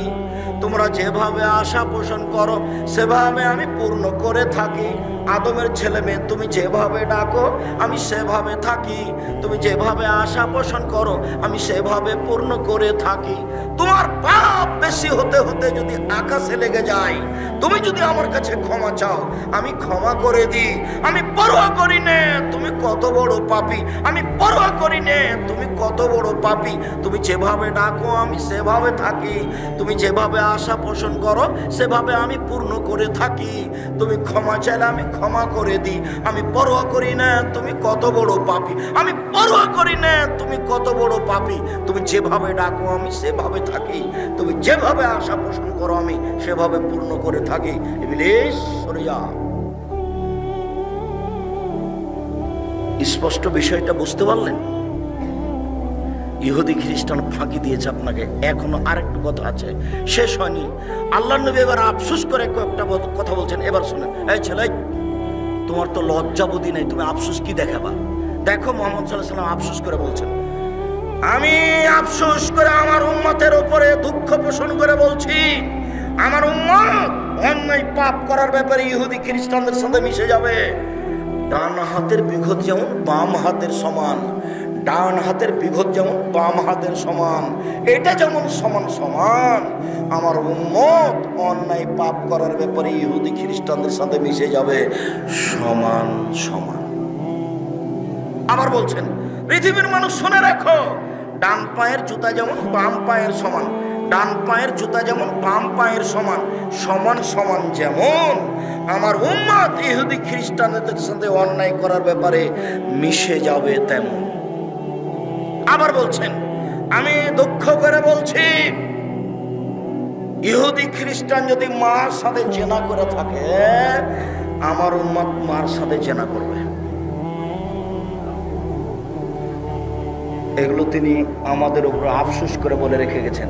তোমরা যেভাবে আশা পোষণ করো সেভাবে আমি পূর্ণ করে থাকি। আদমের ছেলে মেয়ে তুমি যেভাবে ডাকো আমি সেভাবে থাকি, তুমি যেভাবে আশা পোষণ করো আমি সেভাবে পূর্ণ করে থাকি। তোমার পাপ বেশি হতে হতে যদি আকাশে লেগে যায়, তুমি যদি আমার কাছে ক্ষমা চাও, আমি ক্ষমা করে দিই। আমি পরোয়া করি না তুমি কত বড় পাপী, আমি পরোয়া করি না তুমি কত বড় পাপী। তুমি যেভাবে ডাকো আমি সেভাবে থাকি, তুমি যেভাবে আশা পোষণ করো সেভাবে আমি পূর্ণ করে থাকি। তুমি ক্ষমা চাইলে আমি ক্ষমা করে দিই। আমি পরোয়া করি না তুমি কত বড় পাপী, আমি পরোয়া করি না তুমি কত বড় পাপী। তুমি যেভাবে ডাকো আমি সেভাবে থাকি, তুমি যেভাবে আশা পোষণ করো আমি সেভাবে পূর্ণ করে থাকি। ইবলিস সরে যা। স্পষ্ট বিষয়টা বুঝতে পারলেন? ইহুদি খ্রিস্টান ফাঁকি দিয়েছে আপনাকে। এখনো আরেকটু কথা আছে, শেষ হয়নি। আল্লাহর নবী এবার আফসোস করে একটা কথা বলছেন, এবার শুনেন। এই ছেলে, তোমার তো লজ্জা বুদ্ধি নেই, তুমি আফসোস কি দেখাবা? দেখো মুহাম্মদ সাল্লাল্লাহু আলাইহি ওয়াসাল্লাম আফসোস করে বলছেন, আমি আফসোস করে আমার উম্মতের উপরে দুঃখ পোষণ করে বলছি, আমার উম্মত অন্যায় পাপ করার ব্যাপারে ইহুদি খ্রিস্টানদের সাথে মিশে যাবে। ডান হাতের বিঘত যেমন বাম হাতের সমান, ডান হাতের বিঘত যেমন বাম হাতের সমান, এটা যেমন সমান সমান, আমার উম্মত অন্যায় পাপ করার ব্যাপারে ইহুদি খ্রিস্টানদের সাথে মিশে যাবে সমান সমান। আবার বলছেন, পৃথিবীর মানুষ শুনে রাখো, ডান পায়ের জুতা যেমন বাম পায়ের সমান, ডান পায়ের জুতা যেমন বাম পায়ের সমান, সমান সমান যেমন আমার উম্মত ইহুদি খ্রিস্টানদের সাথে অন্যায় করার ব্যাপারে মিশে যাবে তেমন। আবার বলছেন, আমি দুঃখ করে বলছি, ইহুদি খ্রিস্টান যদি মার সাথে জেনা করে থাকে, আমার উম্মত মার সাথে জেনা করবে। এগুলো তিনি আমাদের উপর আফসোস করে বলে রেখে গেছেন।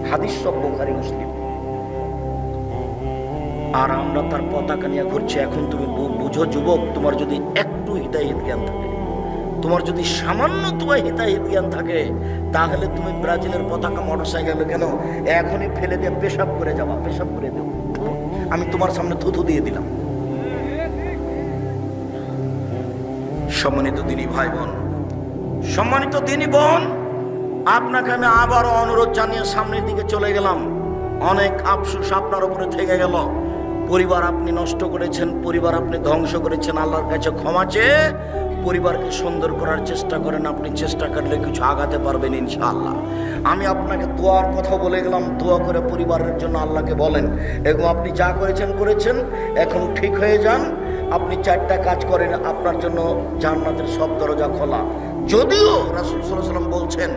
হাদিস সব বুখারী মুসলিম। আর আমরা তার পতাকা নিয়ে ঘুরছি। এখন তুমি বুঝো যুবক, তোমার যদি একটু হিতাহিত জ্ঞান থাকে, তোমার যদি সামান্য তোমার হিতাহিত জ্ঞান থাকে, তাহলে তুমি ব্রাজিলের পতাকা মোটরসাইকেলে কেন এখনই ফেলে দিয়ে পেশাব করে যাবা, পেশাব করে দেব। আমি তোমার সামনে থুথু দিয়ে দিলাম। সম্মানিত দিনী ভাই বোন, সম্মানিত দিনী বোন, আপনাকে আমি আবারও অনুরোধ জানিয়ে সামনের দিকে চলে গেলাম। অনেক আফসোস আপনার উপরে থেকে গেল। পরিবার আপনি নষ্ট করেছেন, পরিবার আপনি ধ্বংস করেছেন। আল্লাহর কাছে ক্ষমা চেয়ে পরিবারকে সুন্দর করার চেষ্টা করেন। আপনি চেষ্টা করলে কিছু আগাতে পারবেন ইনশাআল্লাহ। আমি আপনাকে দোয়ার কথা বলে গেলাম, দোয়া করে পরিবারের জন্য আল্লাহকে বলেন, এবং আপনি যা করেছেন করেছেন, এখন ঠিক হয়ে যান। আপনি 4টা কাজ করেন, আপনার জন্য জান্নাতের সব দরজা খোলা। যদিও রাসূল সাল্লাল্লাহু আলাইহি ওয়াসাল্লাম বলছেন,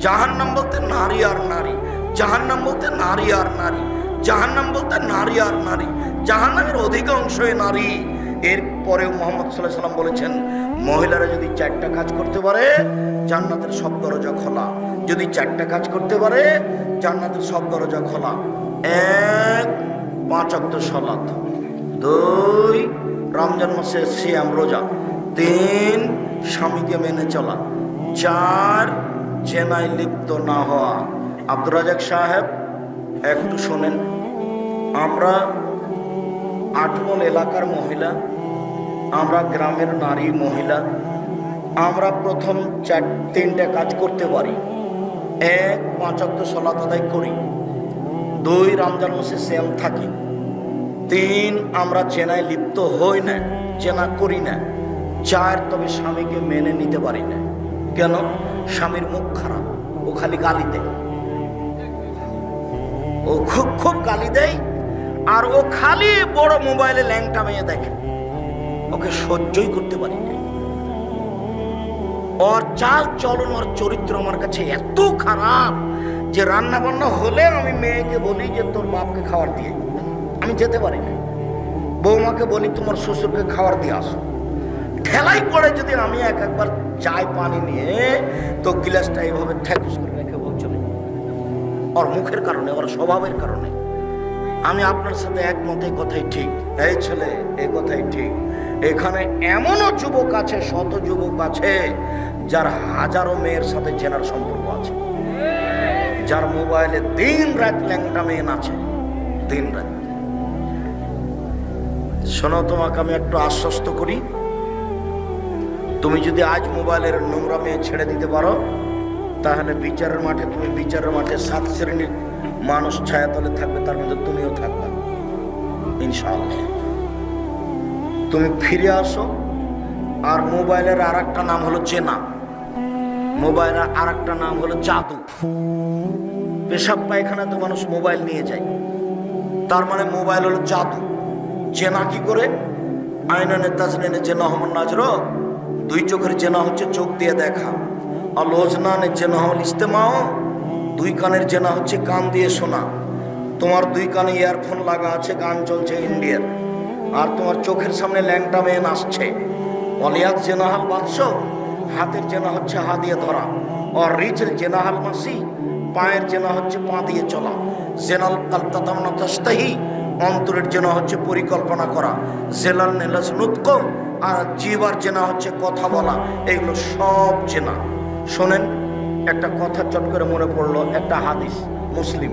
জাহান্নাম বলতে নারী আর নারী, জাহান্নাম বলতে নারী আর নারী, জাহান্নাম বলতে নারী আর নারী, জাহান্নামের অধিকাংশই নারী। এরপরেও মুহাম্মদ সাল্লাল্লাহু আলাইহি ওয়াসাল্লাম বলেছেন, মহিলারা যদি 4টা কাজ করতে পারে, জান্নাতের সব দরজা খোলা। যদি 4টা কাজ করতে পারে, জান্নাতের সব দরজা খোলা। 1, 5 ওয়াক্ত সালাত, 2, রমজান মাসে সিয়াম রোজা, 3, স্বামীকে মেনে চলা, 4, জেনায় লিপ্ত না হওয়া। আব্দুর রাজাক সাহেব, একটু শোনেন। আমরা আটমল এলাকার মহিলা, আমরা গ্রামের নারী মহিলা, আমরা প্রথম 3টা কাজ করতে পারি। 1, 5 ওয়াক্ত সালাত আদায় করি, 2, রমজান মাসে সিয়াম থাকি, 3, আমরা জেনায় লিপ্ত হই না, জেনা করি না, 4, তবে স্বামীকে মেনে নিতে পারি না। কেন? স্বামীর মুখ খারাপ, ও খালি গালি দেয়, ও খুব খুব গালি দেয়, আর ও খালি বড় মোবাইলে ল্যাংটা মেয়ে দেখে, ওকে সহ্যই করতে পারি না। ওর চাল চলন, ওর চরিত্র আমার কাছে এত খারাপ যে রান্না বান্না হলে আমি মেয়েকে বলি যে তোর বাপকে খাবার দিয়ে, আমি যেতে পারি না। বৌমাকে বলি তোমার শ্বশুরকে খাবার দিয়ে আসো। ঠেলাই পড়ে যদি আমি একবার চাই পানি নিয়ে, তো গিলাসটা এইভাবে ঠেকুস করে রেখে বলছিল, ওর মুখের কারণে, ওর স্বভাবের কারণে। আমি আপনার সাথে একমত, এই কথাই ঠিক। এই ছেলে, এই কথাই ঠিক। এখানে এমনও যুবক আছে, শত যুবক আছে, যার হাজারো মেয়ের সাথে চেনার সম্পর্ক আছে, যার মোবাইলে দিন রাত ল্যাংটা মেয়ে নাচে, দিন রাত। শোনো, তোমাকে আমি একটু আশ্বস্ত করি, তুমি যদি আজ মোবাইলের নোংরা মেয়ে ছেড়ে দিতে পারো, তাহলে বিচারের মাঠে তুমি বিচারের মাঠে 7 শ্রেণীর মানুষ ছায়াতলে থাকবে, তার মধ্যে তুমিও থাকবে ইনশাআল্লাহ। তুমি ফিরে আসো। আর মোবাইলের আর একটা নাম হলো চেনা, মোবাইলের আর একটা নাম হলো জাদু। পেশাব পায়খানাতে মানুষ মোবাইল নিয়ে যায়, তার মানে মোবাইল হলো জাদু। চেনা কি করে? আইনানে তাজনিনে চেনা হমন নাজর, 2 চোখের চেনা হচ্ছে চোখ দিয়ে দেখা। আর লোজনানের চেনা হল ইস্তেমাও, 2 কানের চেনা হচ্ছে কান দিয়ে শোনা। তোমার 2 কানে ইয়ারফোন লাগা আছে, গান চলছে ইন্ডিয়ার, আর তোমার চোখের সামনে ল্যাংটা মেয়ে নাচছে। অলিয়াত জেনাহাল বাদশ, হাতের জেনা হচ্ছে হাত দিয়ে ধরা। আর রিচের জেনাহাল মাসি, পায়ের জেনা হচ্ছে পা দিয়ে চলা। জেনাল কালতাতামনা তাস্তাহি, অন্তরের জেনা হচ্ছে পরিকল্পনা করা। জেলাল নেলাস নুতকম, আর জিবার জেনা হচ্ছে কথা বলা। এগুলো সব জেনা। শোনেন, একটা কথা চট করে মনে পড়লো, একটা হাদিস মুসলিম,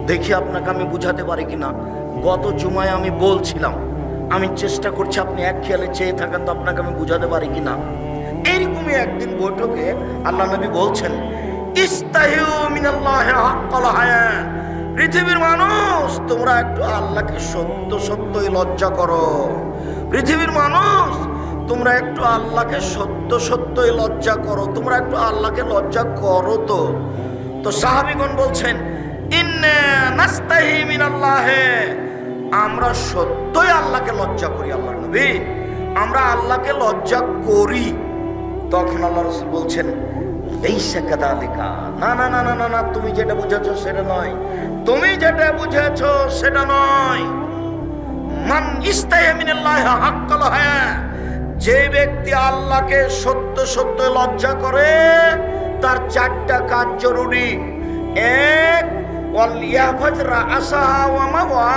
দেখি আপনাকে আমি বুঝাতে পারি কিনা। গত জুমায় আমি বলছিলাম, আমি চেষ্টা করছি আপনি এক খেয়ালে চেয়ে থাকেন তো আপনাকে আমি বুঝাতে পারি কিনা। এইরকমই একদিন বৈঠকে আল্লাহ নবী বলছেন, ইস্তাহিউ মিনাল্লাহি হাক্কাল হায়া, পৃথিবীর মানুষ তোমরা একটু আল্লাহকে সত্য সত্যই লজ্জা করো। পৃথিবীর মানুষ তোমরা একটু আল্লাহকে সত্য সত্যই লজ্জা করো, তোমরা একটু আল্লাহকে লজ্জা করো। তো সাহাবীগণ বলছেন, ইন্না নাস্তাহি মিনাল্লাহি, আমরা সত্যই আল্লাহকে লজ্জা করি। আল্লাহ নবী, আমরা আল্লাহকে লজ্জা করি। তখন আল্লাহ রাসূল বলছেন, লাইসা কাযালিকা, না না না না না না, তুমি যেটা বুঝেছো সেটা নয়, তুমি যেটা বুঝেছো সেটা নয়। মান ইস্তাহি মিনাল্লাহি হাক্কাল হায়া, যে ব্যক্তি আল্লাহকে সত্য সত্য লজ্জা করে তার 4টা কাজ জরুরি। 1, ওয়ালিয়াফাজ রাসাহা ওয়া মাওয়া,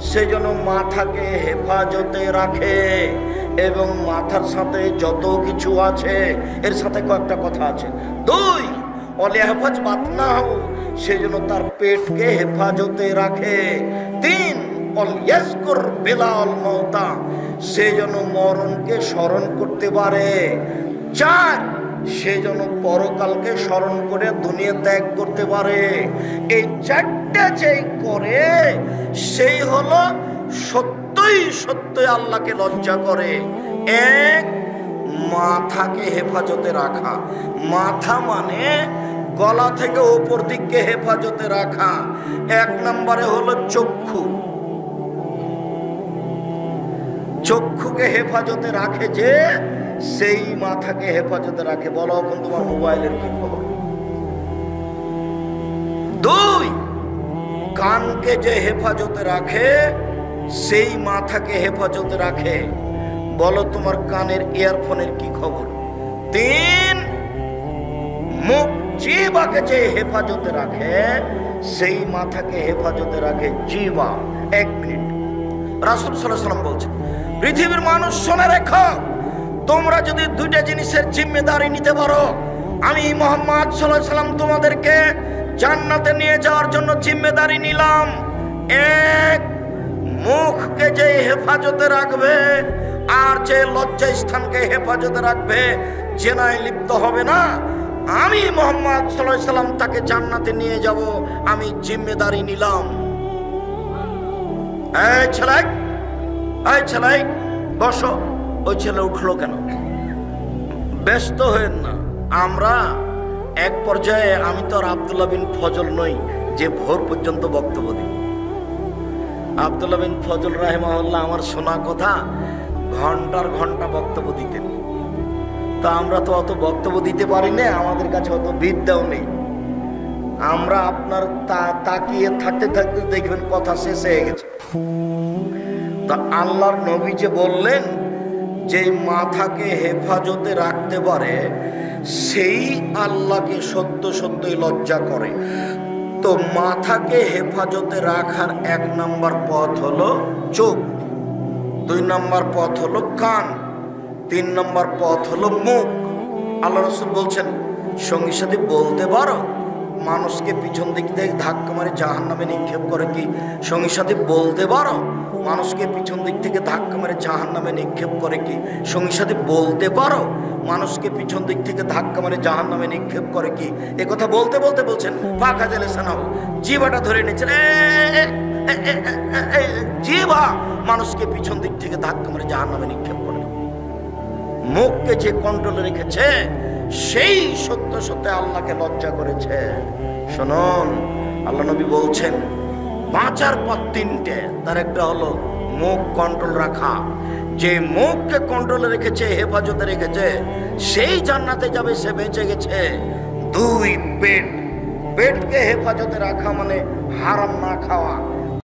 সে যেন মাথাকে হেফাজতে রাখে এবং মাথার সাথে যত কিছু আছে এর সাথে কয়েকটা কথা আছে। 2, ওয়ালিয়াফাজ বাতনাহু, সে যেন তার পেটকে হেফাজতে রাখে। 3, ওয়ালিয়াজকুর বিলাল মাউতা, সে যেন মরণকে স্মরণ করতে পারে। 4, সে যেন পরকালকে স্মরণ করে দুনিয়া ত্যাগ করতে পারে। এই 4টা যেই করে সেই হলো সত্যই সত্যই আল্লাহকে লজ্জা করে। 1, মাথাকে হেফাজতে রাখা। মাথা মানে গলা থেকে উপর দিককে হেফাজতে রাখা। 1 নম্বরে হলো চক্ষু। চক্ষুকে হেফাজতে রাখে যে, সেই মাথাকে হেফাজতে রাখে। বলো এখন তোমার মোবাইলের কি খবর? 2, কানকে যে হেফাজতে রাখে সেই মাথাকে হেফাজতে রাখে। বলো তোমার কানের ইয়ারফোনের কি খবর? 3, মুখ জিহ্বাকে যে হেফাজতে রাখে সেই মাথাকে হেফাজতে রাখে জিহ্বা। 1 মিনিট, রাসূল সাল্লাল্লাহু আলাইহি ওয়াসাল্লাম বলছেন, পৃথিবীর মানুষ শুনে রেখো, তোমরা যদি 2টা জিনিসের জিম্মেদারি নিতে পারো, আমি মুহাম্মদ সাল্লাল্লাহু আলাইহি ওয়াসাল্লাম তোমাদেরকে জান্নাতে নিয়ে যাওয়ার জন্য জিম্মেদারি নিলাম। 1, মুখকে যে হেফাজতে রাখবে আর যে লজ্জা স্থানকে হেফাজতে রাখবে, জেনায় লিপ্ত হবে না, আমি মুহাম্মদ সাল্লাল্লাহু আলাইহি ওয়াসাল্লাম তাকে জান্নাতে নিয়ে যাব, আমি জিম্মেদারি নিলাম। এই ছেলে বসো। ওই ছেলে উঠলো কেন? ব্যস্ত হয়েন না। আমরা এক পর্যায়ে, আমি তো আর আব্দুল্লাহ বিন ফজল নই যে ভোর পর্যন্ত বক্তব্য দিই। আব্দুল্লাহ বিন ফজল রাহিমাহুল্লাহ আমার শোনা কথা ঘন্টার ঘন্টা বক্তব্য দিতেন। তা আমরা তো অত বক্তব্য দিতে পারি না, আমাদের কাছে অত বিদ্যাও নেই। আমরা আপনার তাকিয়ে থাকতে থাকতে দেখবেন কথা শেষ হয়ে গেছে। তা আল্লাহর নবী যে বললেন যে মাথাকে হেফাজতে রাখতে পারে সেই আল্লাহকে সত্য সত্যই লজ্জা করে। তো মাথাকে হেফাজতে রাখার 1 নম্বর পথ হলো চোখ, 2 নম্বর পথ হলো কান, 3 নম্বর পথ হলো মুখ। আল্লাহ রাসূল বলছেন, সঙ্গী সাথী বলতে পারো মানুষকে পিছন দিক থেকে ধাক্কা মারে জাহান্নামে নিক্ষেপ করে কি সঙ্গী সাথী বলতে পারো? মানুষকে পিছন দিক থেকে ধাক্কা মারে জাহান্নামে নিক্ষেপ করে কি সঙ্গী সাথী বলতে পারো? মানুষকে পিছন দিক থেকে ধাক্কা মারে জাহান্নামে নিক্ষেপ করে কি? এ কথা বলতে বলতে বলছেন ফাঁকা জেলে সানাও, জিভাটা ধরে নিচ্ছেন, জিভা মানুষকে পিছন দিক থেকে ধাক্কা মারে জাহান্নামে নিক্ষেপ করে। মুখকে যে কন্ট্রোলে রেখেছে সেই সত্য সত্য আল্লাহকে লজ্জা করেছে। শুনুন, আল্লাহ নবী বলছেন বাঁচার পথ তিনটে, তার একটা হলো মুখ কন্ট্রোল রাখা। যে মুখকে কন্ট্রোলে রেখেছে, হেফাজতে রেখেছে, সেই জান্নাতে যাবে, সে বেঁচে গেছে। দুই, পেটকে হেফাজতে রাখা মানে হারাম না খাওয়া।